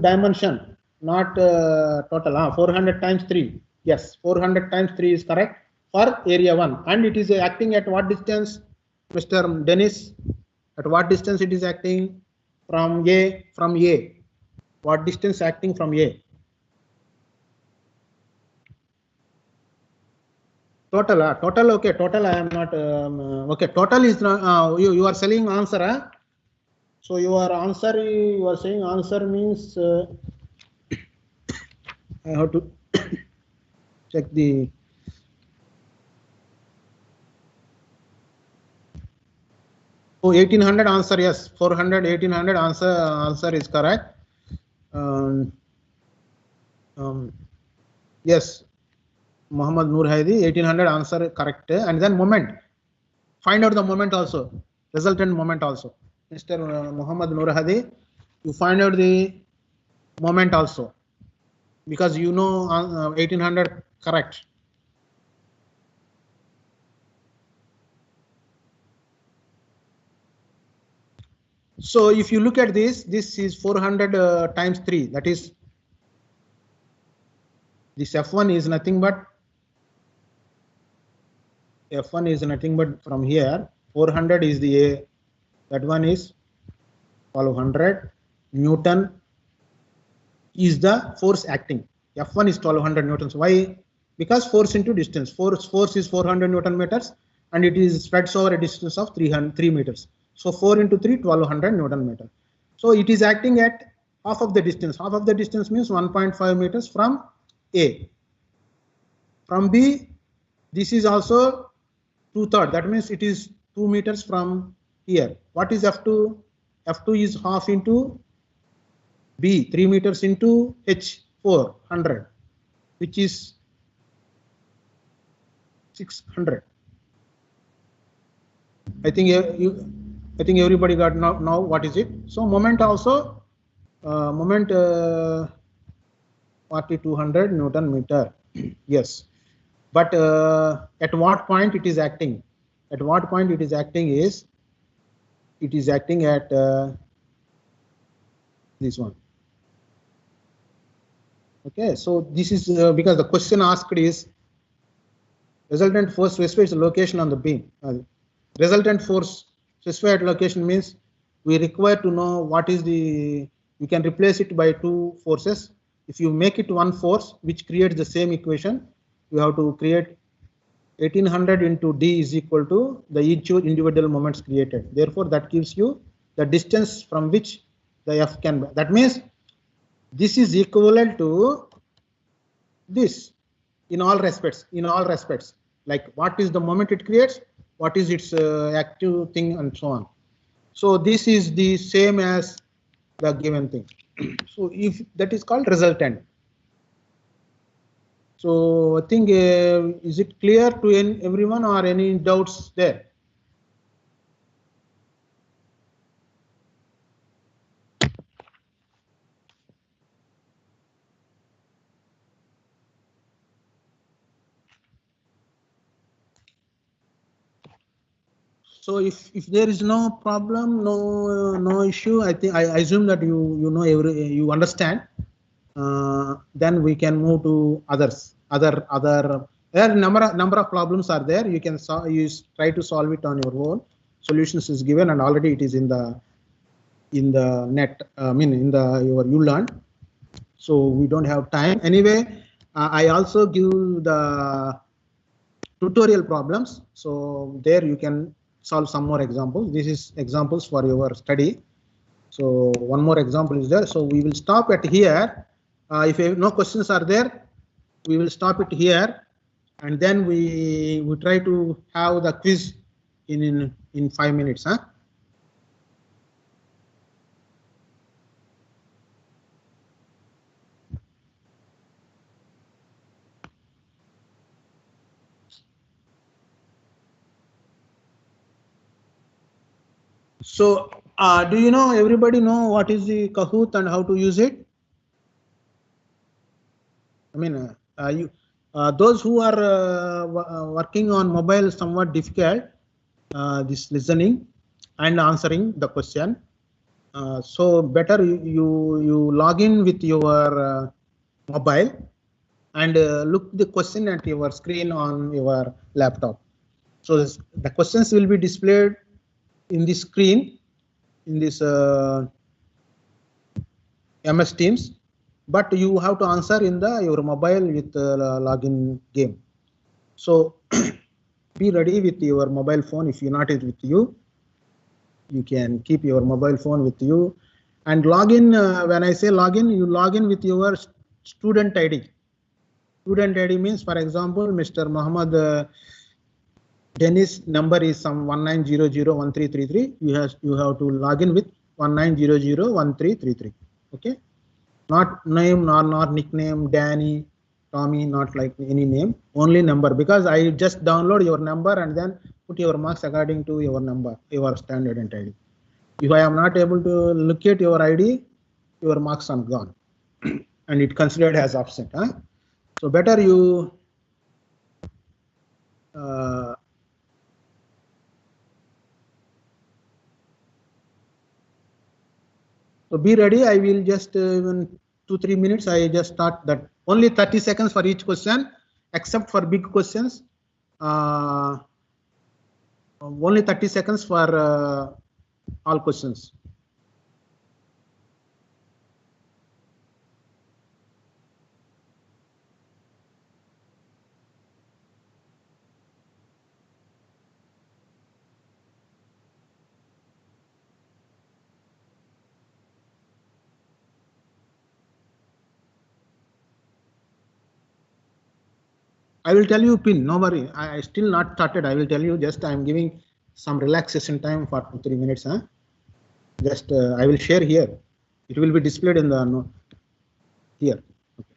dimension, not total. 400 times 3. Yes, 400 times 3 is correct for area 1. And it is acting at what distance, Mr. Dennis? At what distance it is acting from A? From A. What distance acting from A? Total, total. Okay, total. I am not. Okay, total is not. You are selling answer. So your answer. You are saying answer means. I have to check the. Oh, 1800 answer. Yes, 400, 1800 answer is correct. Yes, Muhammad Noor Haidi, 1800 answer correct. And then moment. Find out the moment also. Resultant moment also. Mr. Muhammad Noor Hadi, you find out the moment also. Because you know 1800 correct. So if you look at this is 400 times 3. That is, this F1 is nothing but from here. 400 is the A. That one is 1200 Newton is the force acting. F1 is 1200 newtons. Why? Because force into distance. Force is 400 Newton meters and it is spreads over a distance of 3 meters. So 4 into 3, 1200 Newton meter. So it is acting at half of the distance. Half of the distance means 1.5 meters from A. From B, this is also 2/3. That means it is 2 meters from here. What is F2? F2 is half into B, 3 meters into H, 400, which is 600. I think everybody got now what is it? So moment also, moment 4200 Newton meter. Yes, but at what point it is acting? At what point it is acting is, it is acting at this one. Okay, so this is because the question asked is resultant force specified its location on the beam. Resultant force specified location means we require to know what is the, you can replace it by two forces. If you make it one force which creates the same equation, you have to create 1800 into D is equal to the each individual moments created. Therefore, that gives you the distance from which the F can be. That means this is equivalent to this in all respects. Like what is the moment it creates, what is its active thing, and so on. So this is the same as the given thing. So if that is called resultant. So I think is it clear to everyone or any doubts there? So if there is no problem, no issue, I think I assume that you know you understand. Then we can move to others. Other there are number of problems are there. You can try to solve it on your own. Solutions is given and already it is in the net. I mean in the your uLearn. So we don't have time anyway. I also give the tutorial problems. So there you can solve some more examples. This is examples for your study. So one more example is there. So we will stop at here. If no questions are there, we will stop it here, and then we try to have the quiz in 5 minutes. Huh? So, do you know, everybody know what is the Kahoot and how to use it? I mean, those who are working on mobile somewhat difficult, this listening and answering the question. So better you log in with your mobile and look the question at your screen on your laptop. So the questions will be displayed in the screen in this MS Teams, but you have to answer in the your mobile with login game. So be ready with your mobile phone. If you're not it with you, you can keep your mobile phone with you and log in. When I say login, you log in with your student ID. Student ID means, for example, Mr. Muhammad Dennis number is some 19001333. You have to log in with 19001333. Okay, not name nor nickname Danny, Tommy, not like any name, only number, because I just download your number and then put your marks according to your number, your standard ID. If I am not able to locate your ID, your marks are gone and it considered as absent. Huh? So better you uh, so be ready. I will just in 2-3 minutes. I just start that. Only 30 seconds for each question, except for big questions. Only 30 seconds for all questions. I will tell you pin. No worry. I still not started. I will tell you. Just I am giving some relaxation time for 2-3 minutes. Huh? Just I will share here. It will be displayed in the no, here. Okay.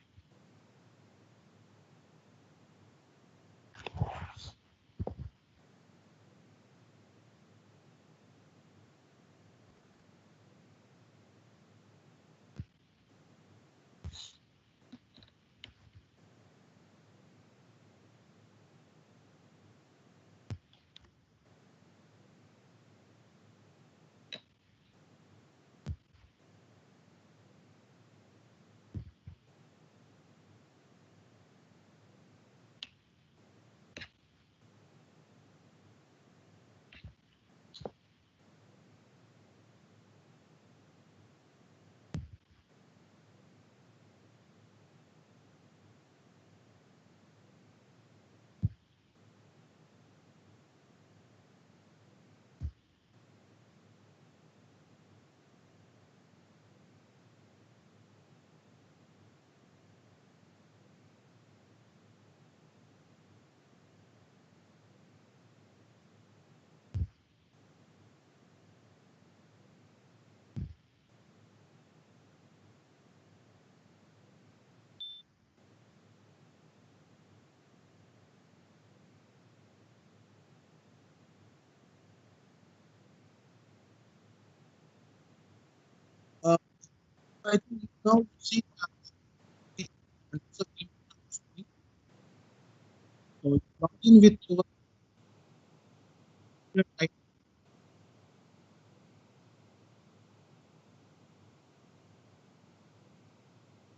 Uh, I think now see. So log in with your I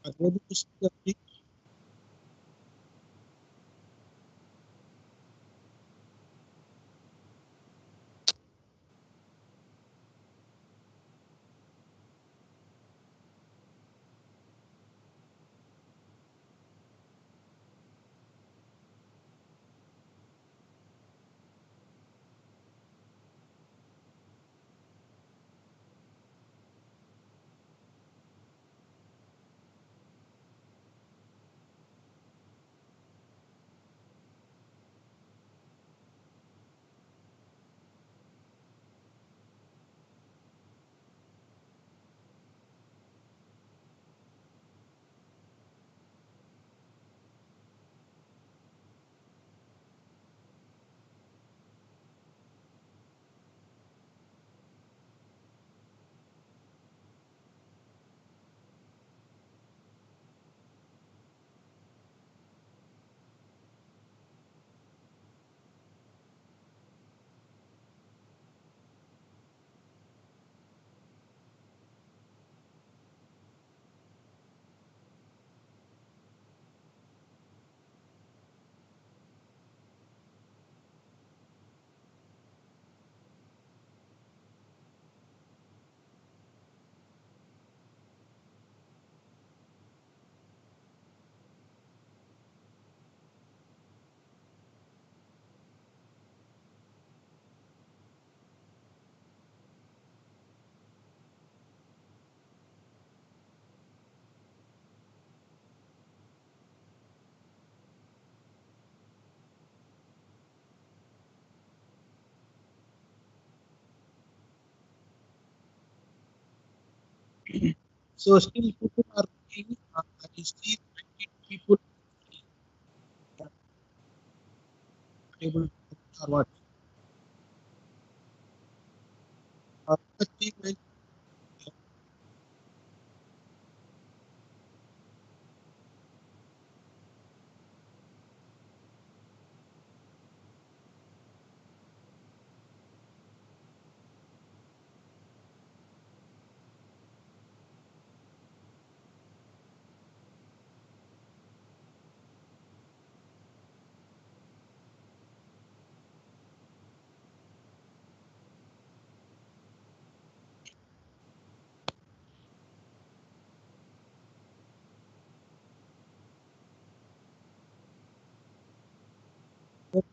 are able to see the link. So still people are looking. I see 20 people are able to or what? Let's see,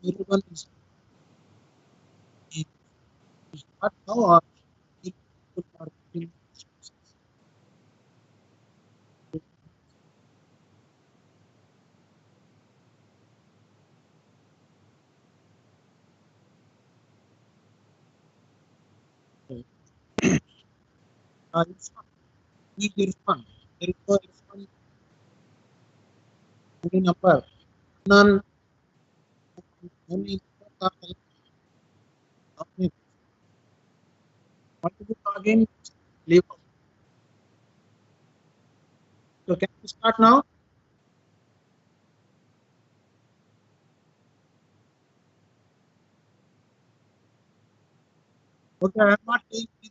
everyone is not now or people are getting it's not. There is one. There is no respond any number. None. Only only multiple again. Leave. So can we start now? Okay, I am not saying this.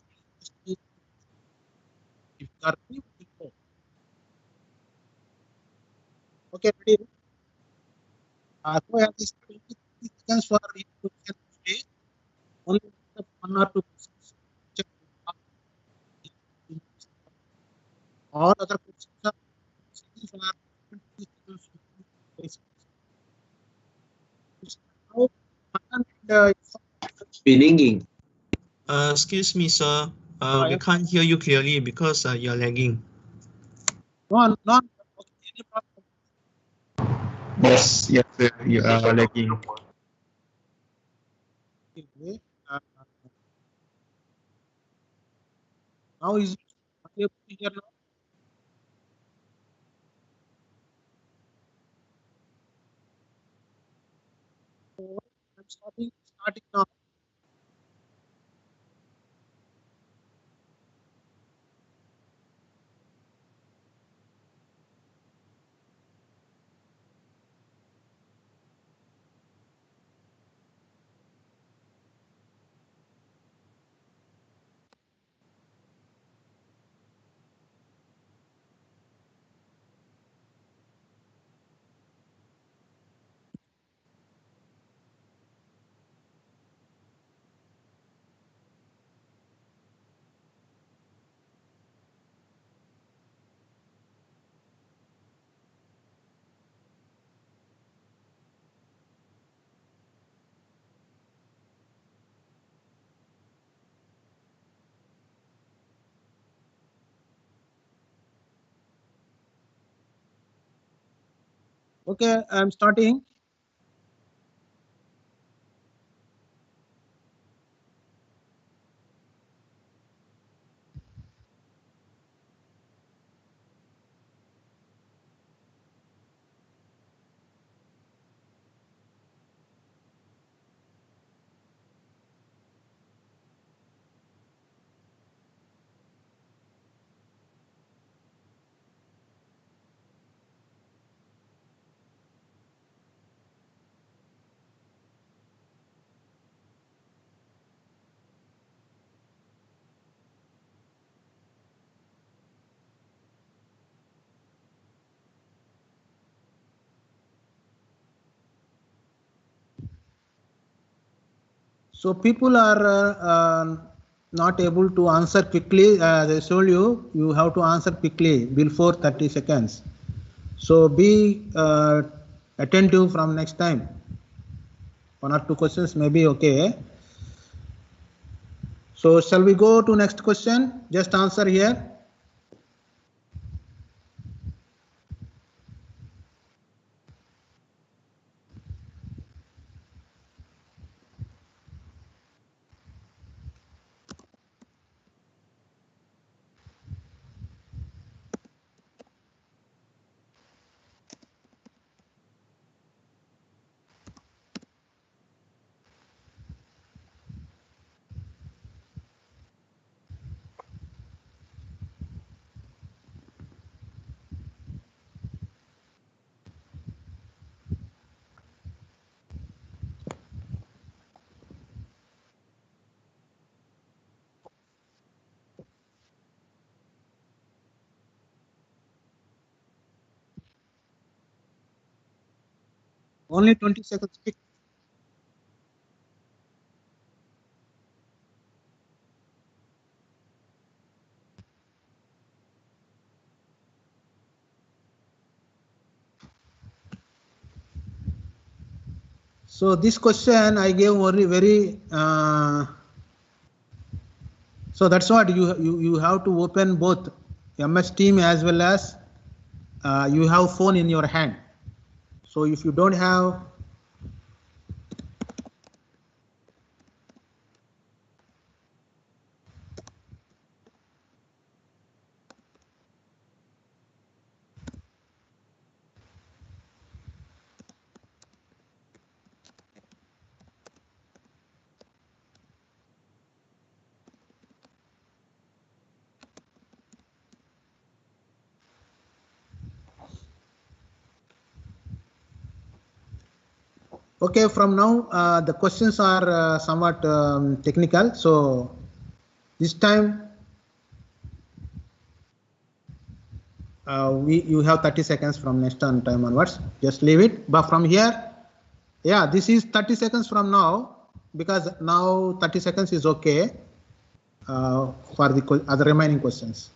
If you are free, we will go. Okay, ready? So I have this 20 seconds for each question today. Only one or two questions. Check all other questions are seconds are 20 seconds. Now, and, Speaking. Excuse me, sir. We yes, can't hear you clearly because you're lagging. no, okay, any problem? Yes, yes, sir. You are lagging. Okay, uh, now is it able to hear now? So I'm starting now. Okay, I'm starting. So people are not able to answer quickly. As I told you, you have to answer quickly before 30 seconds. So be attentive from next time. One or two questions may be okay. So shall we go to next question? Just answer here. Only 20 seconds. So this question I gave very so that's what you have to open both MS Team as well as you have phone in your hand. So if you don't have okay, from now the questions are somewhat technical. So this time you have 30 seconds from next time onwards. Just leave it. But from here, yeah, this is 30 seconds from now because now 30 seconds is okay for the other remaining questions.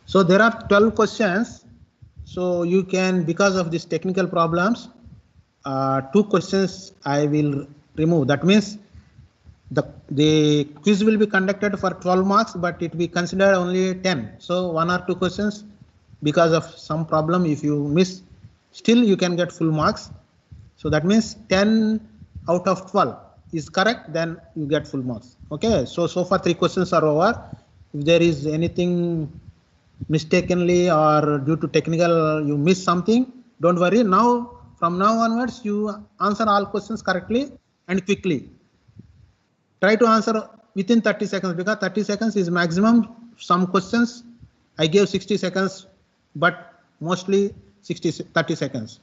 So there are 12 questions. So you can, because of these technical problems, 2 questions I will remove. That means the quiz will be conducted for 12 marks, but it will be considered only 10. So 1 or 2 questions, because of some problem, if you miss, still you can get full marks. So that means 10 out of 12 is correct, then you get full marks. Okay, so far 3 questions are over. If there is anything mistakenly or due to technical you miss something, don't worry. Now from now onwards you answer all questions correctly and quickly. Try to answer within 30 seconds because 30 seconds is maximum. Some questions I gave 60 seconds, but mostly 30 seconds.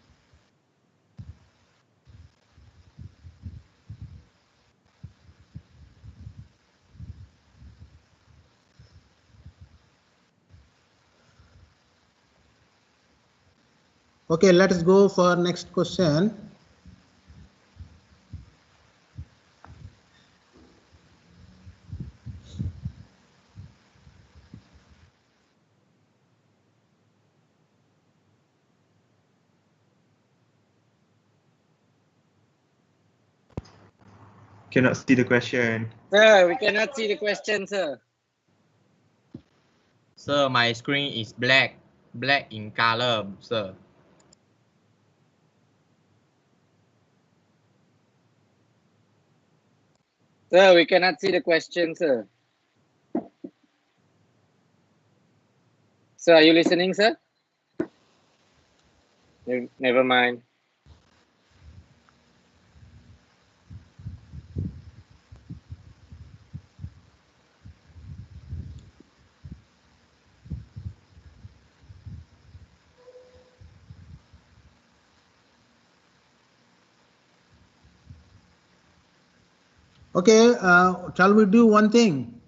Okay, let's go for next question. Cannot see the question. Sir, we cannot see the question, sir. Sir, my screen is black in color, sir. Sir, we cannot see the question, sir. Sir, are you listening, sir? Never mind. Okay, shall we do one thing?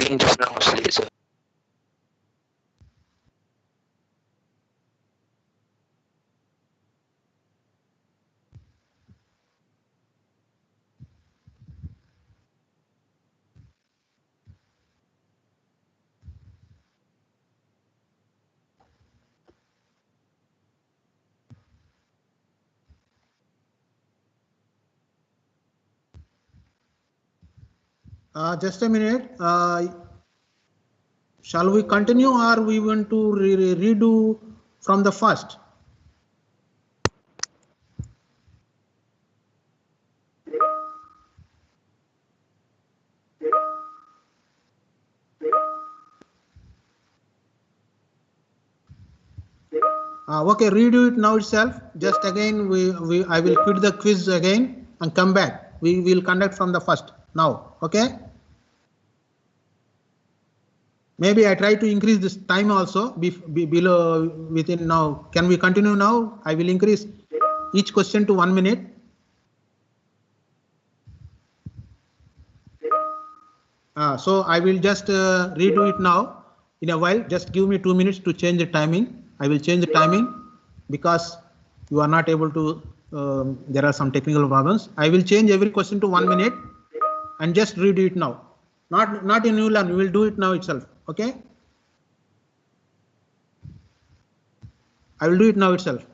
lagging just now, sir. Just a minute. Shall we continue or we want to redo from the first? Okay, redo it now itself. Just again, I will quit the quiz again and come back. We will conduct from the first now. Okay. Maybe I try to increase this time also below within now. Can we continue now? I will increase each question to 1 minute. So I will just redo it now in a while. Just give me 2 minutes to change the timing. I will change the timing because you are not able to. There are some technical problems. I will change every question to 1 minute and just redo it now. Not in Newland. We will do it now itself. Okay. I will do it now itself.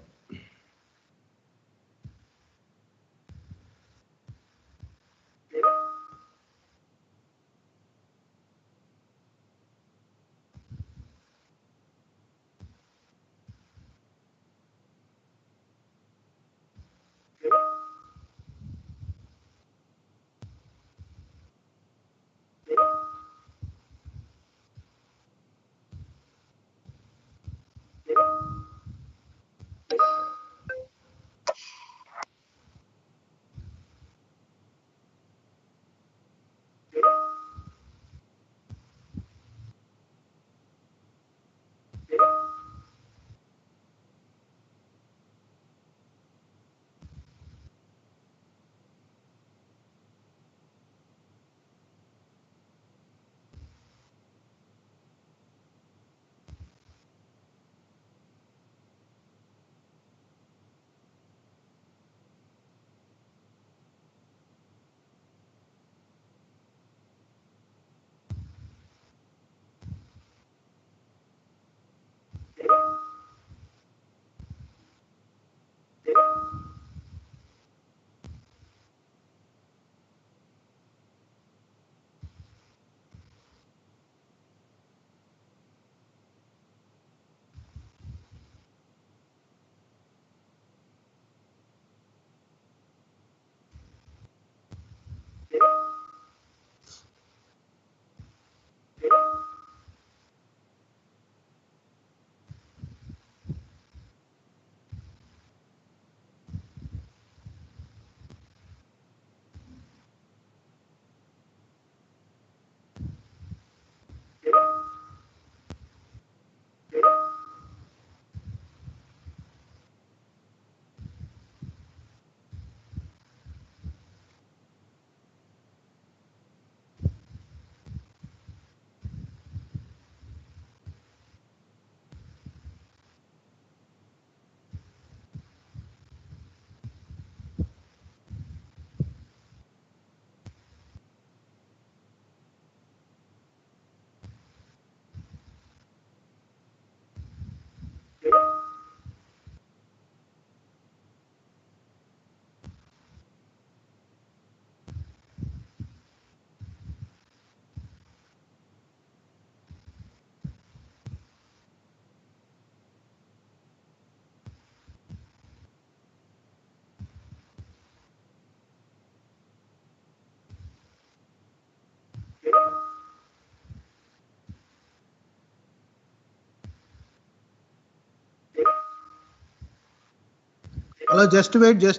Hello, just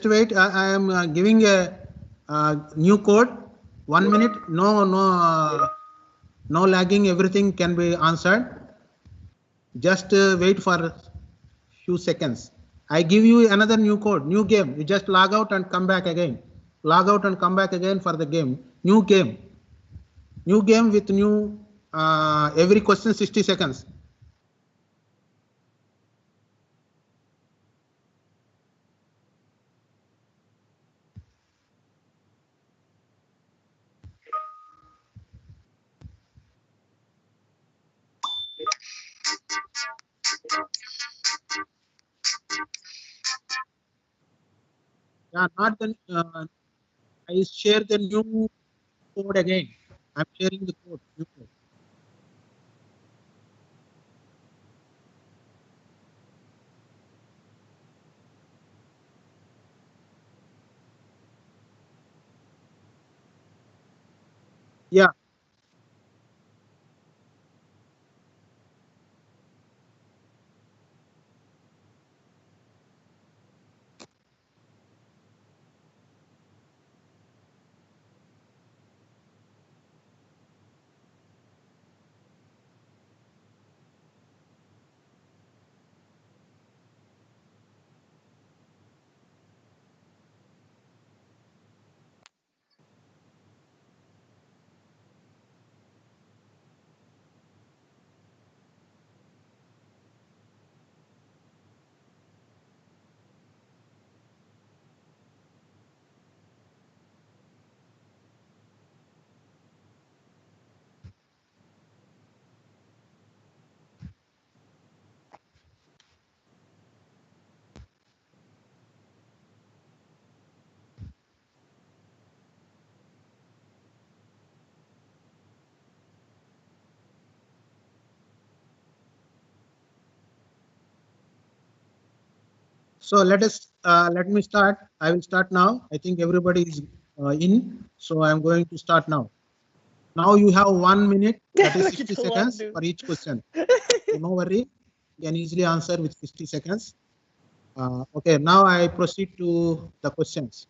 wait. I am giving a new code. 1 minute. No lagging. Everything can be answered. Just wait for few seconds. I give you another new code, new game. You just log out and come back again. Log out and come back again for the game. New game with new every question 60 seconds. Yeah, not the. I share the new code again. I'm sharing the code. New code. Yeah. So let me start. I will start now. I think everybody is in. So I'm going to start now. Now you have 1 minute, that is 60 seconds for each question. So no worry, you can easily answer with 60 seconds. Okay, now I proceed to the questions.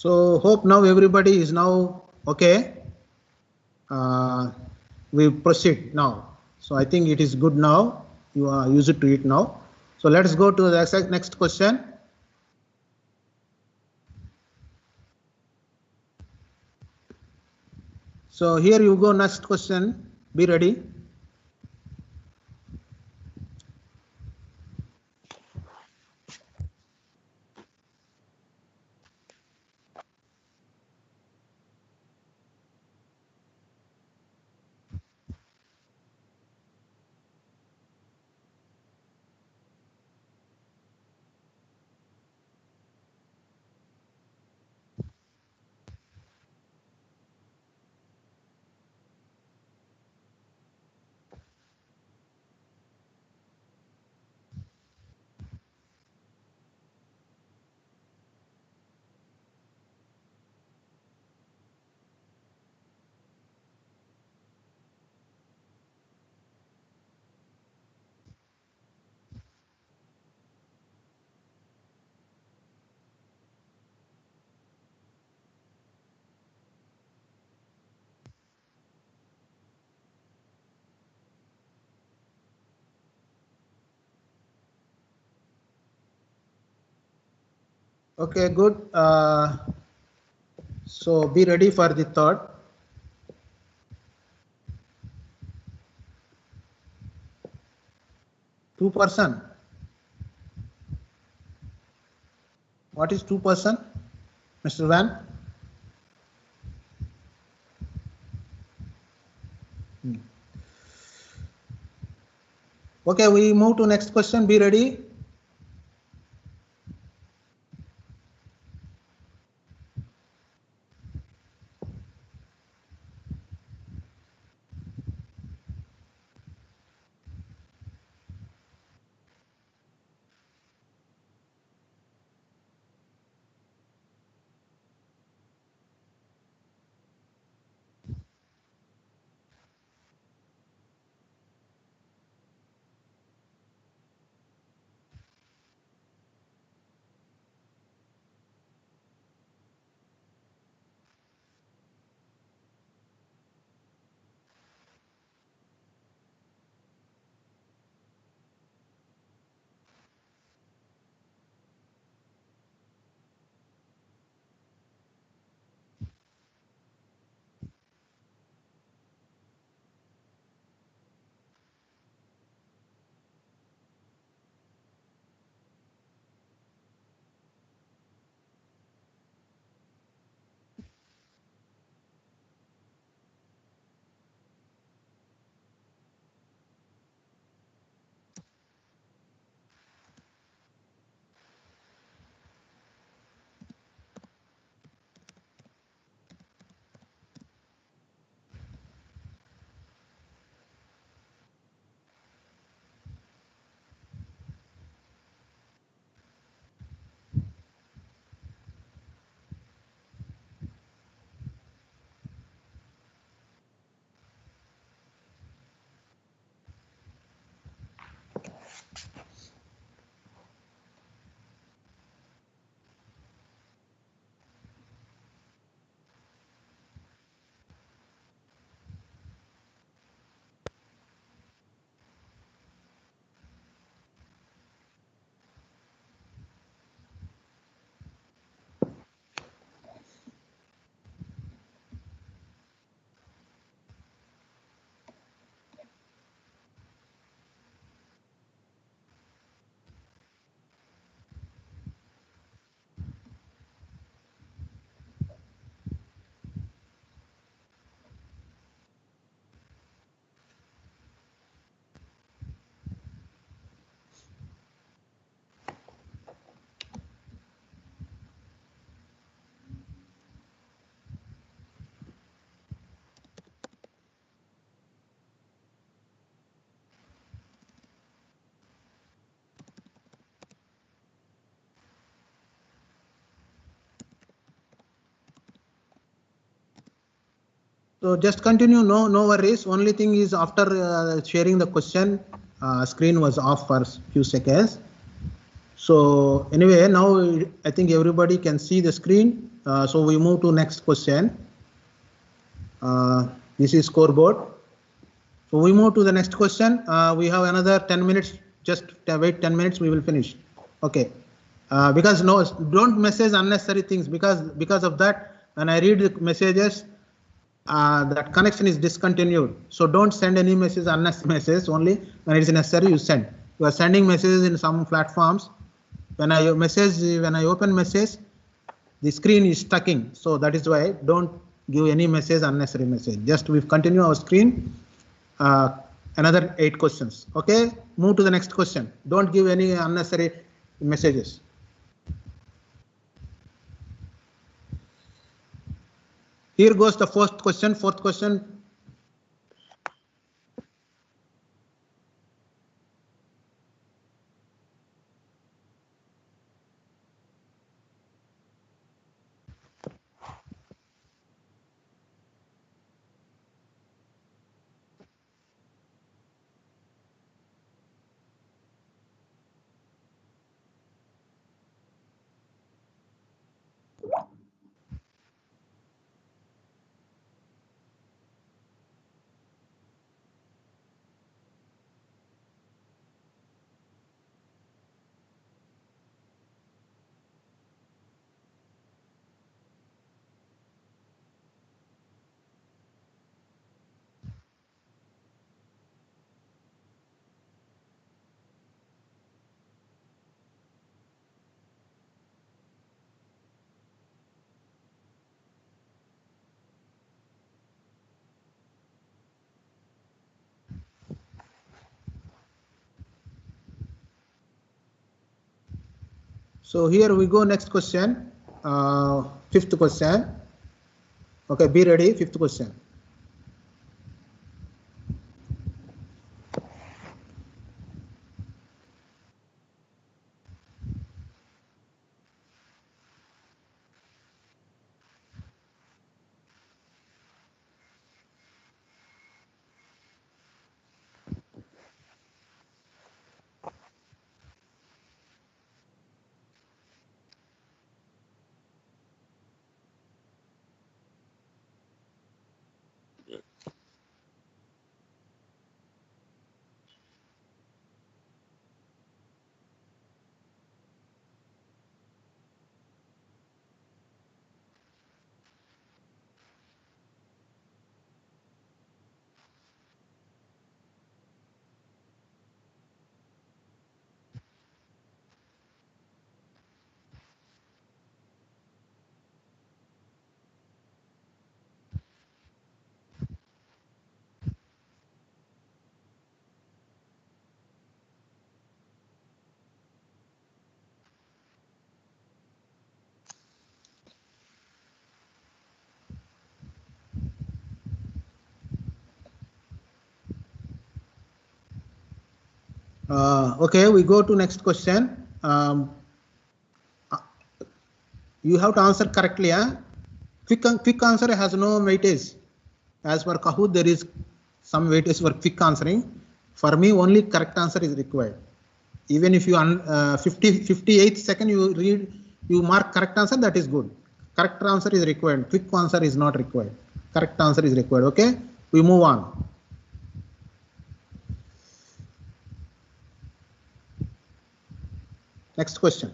So hope now everybody is now okay. We proceed now. So I think it is good now. You are used to it now. So let's go to the next question. So here you go, next question. Be ready. Okay, good. So be ready for the third. 2%. What is 2%, Mr. Van? Okay, we move to next question. Be ready. So just continue, no worries. Only thing is after sharing the question, screen was off for a few seconds. So anyway, now I think everybody can see the screen. So we move to next question. This is scoreboard. So we move to the next question. We have another 10 minutes. Just wait 10 minutes. We will finish. Okay. Because no, don't message unnecessary things because of that. When I read the messages, that connection is discontinued. So don't send any message, unnecessary message. Only when it is necessary you send. You are sending messages in some platforms. When I open message, the screen is stucking. So that is why don't give any message, unnecessary message. Just we continue our screen. Another 8 questions. Okay, move to the next question. Don't give any unnecessary messages. Here goes the fourth question. So here we go. Next question. Fifth question. Okay, be ready. Fifth question. Okay, we go to next question. You have to answer correctly. Huh? Quick answer has no weightage. As per Kahoot, there is some weightage for quick answering. For me, only correct answer is required. Even if you 58th second you read, you mark correct answer, that is good. Correct answer is required. Quick answer is not required. Correct answer is required. Okay, we move on. Next question.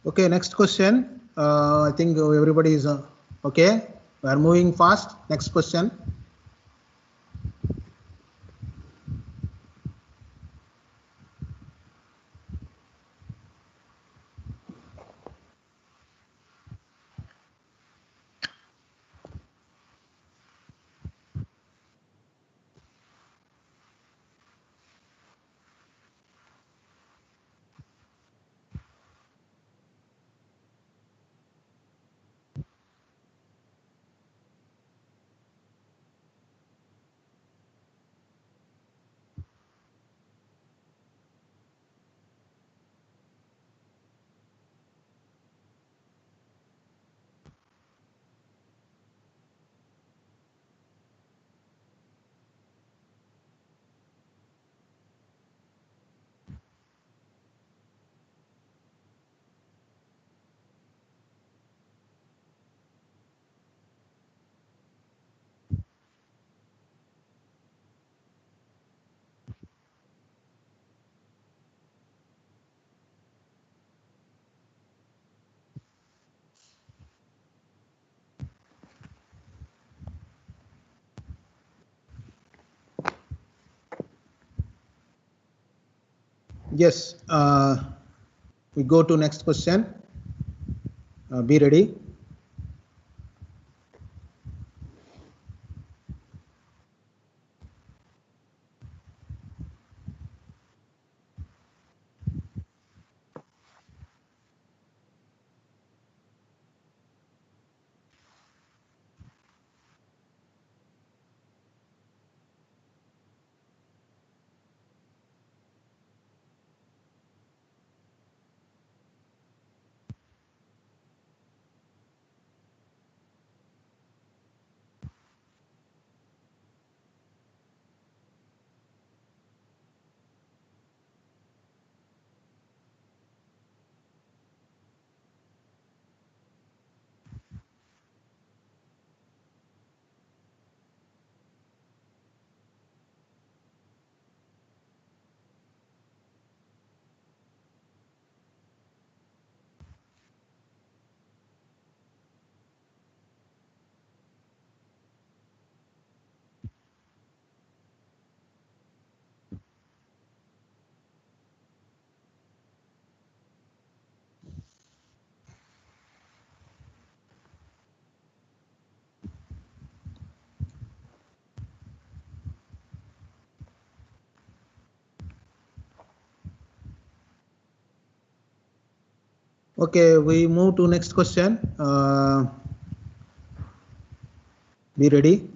Okay, next question. I think everybody is okay. We are moving fast. Next question. Yes, we go to next question. Be ready. Okay, we move to next question. Be ready.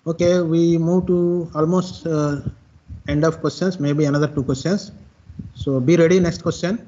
Okay, we move to almost end of questions, maybe another 2 questions. So be ready, next question.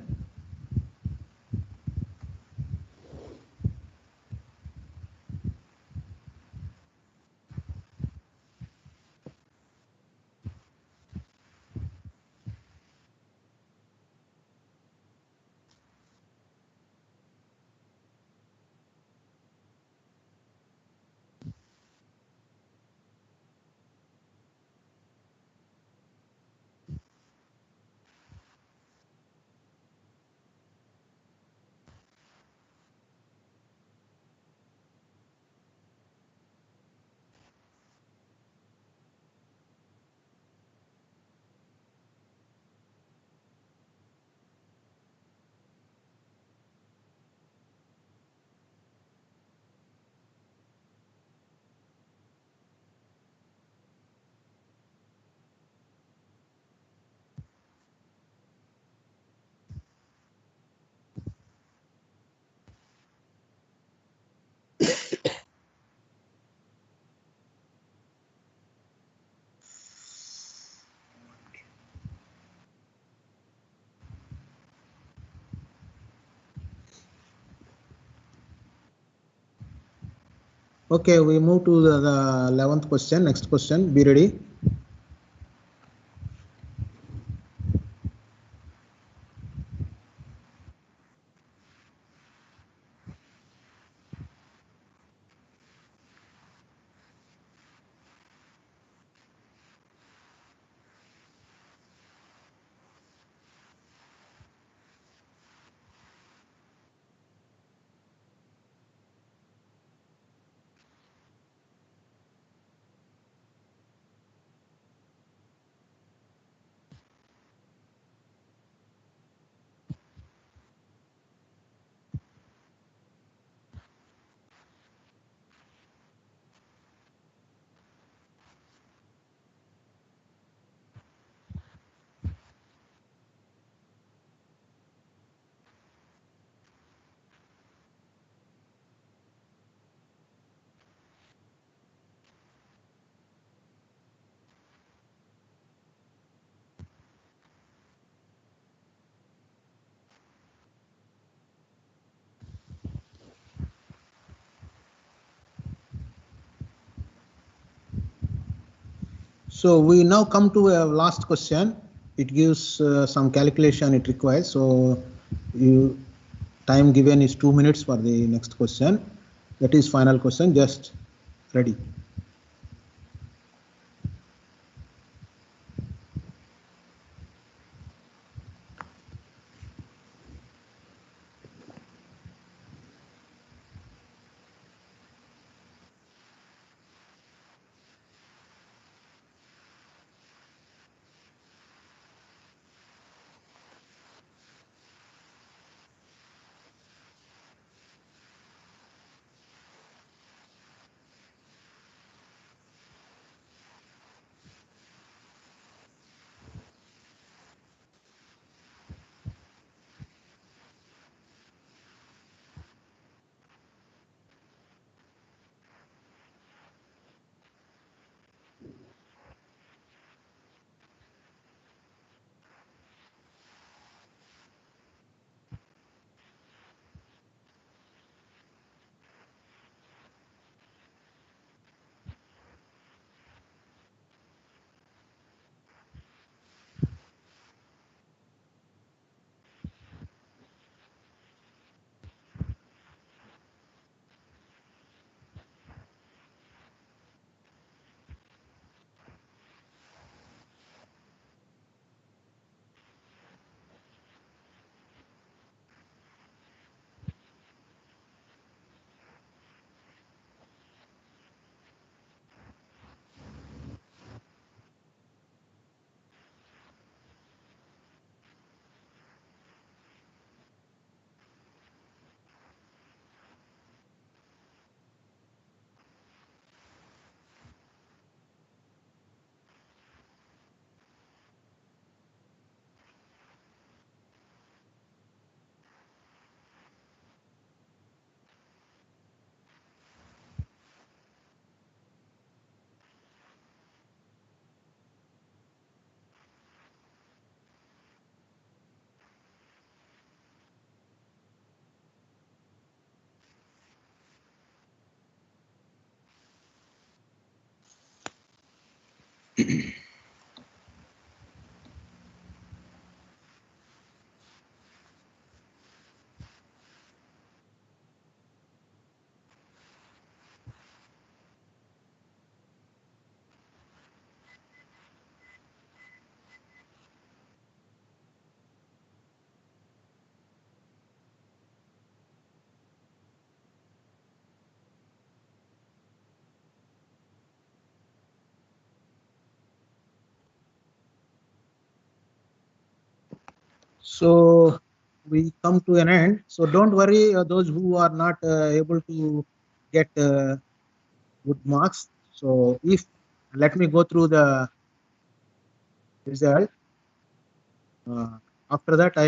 Okay, we move to the 11th question, next question, be ready. So we now come to a last question. It gives some calculation it requires. So you time given is 2 minutes for the next question. That is final question. Just ready. So we come to an end. So don't worry, those who are not able to get good marks. So if let me go through the result. After that,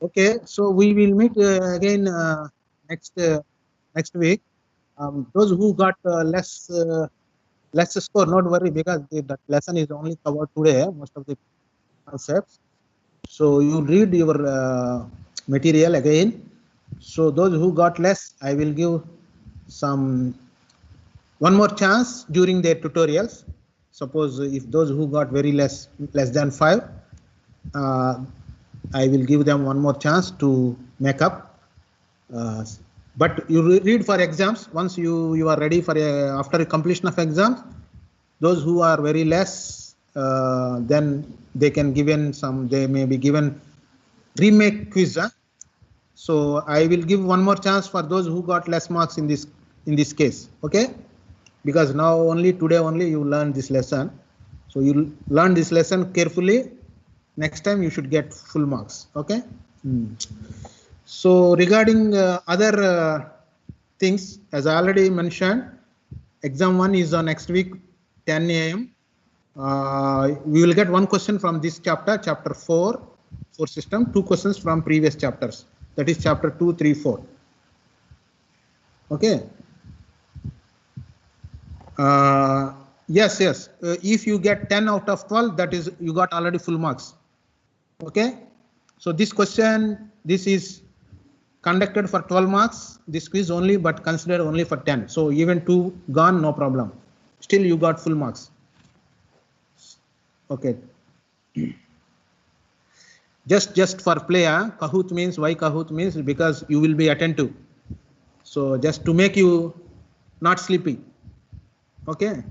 okay. So we will meet again next week. Those who got less score, not worry, because that lesson is only covered today. Most of the concepts. So you read your material again. So those who got less, I will give some one more chance during their tutorials. Suppose if those who got very less than 5, I will give them one more chance to make up. But you read for exams. Once you are ready for after completion of exams, those who are very less, then they can given some. They may be given remake quiz. So I will give one more chance for those who got less marks in this case. Okay, because now today only you learn this lesson. So you learn this lesson carefully. Next time you should get full marks. Okay. So regarding other things, as I already mentioned, exam 1 is on next week, 10 a.m. We will get one question from this chapter, chapter 4 system, 2 questions from previous chapters. That is chapter 2, 3, 4. Okay. Yes. If you get 10 out of 12, that is you got already full marks. Okay. So this question, this is conducted for 12 marks, this quiz only, but considered only for 10. So even 2 gone, no problem. Still you got full marks. Okay. Just for play, Kahoot means, why Kahoot means? Because you will be attentive. So just to make you not sleepy. Okay.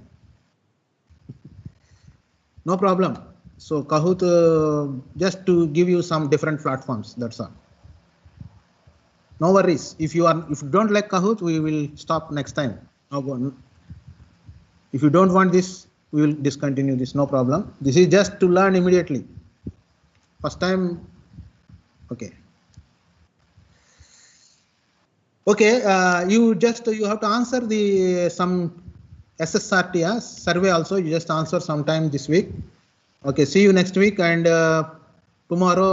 No problem. So Kahoot, just to give you some different platforms, that's all. No worries. If you don't like Kahoot, we will stop next time. If you don't want this, we will discontinue this. No problem. This is just to learn immediately. First time. Okay. Okay. You have to answer some SSRT survey also. You just answer sometime this week. Okay. See you next week, and tomorrow.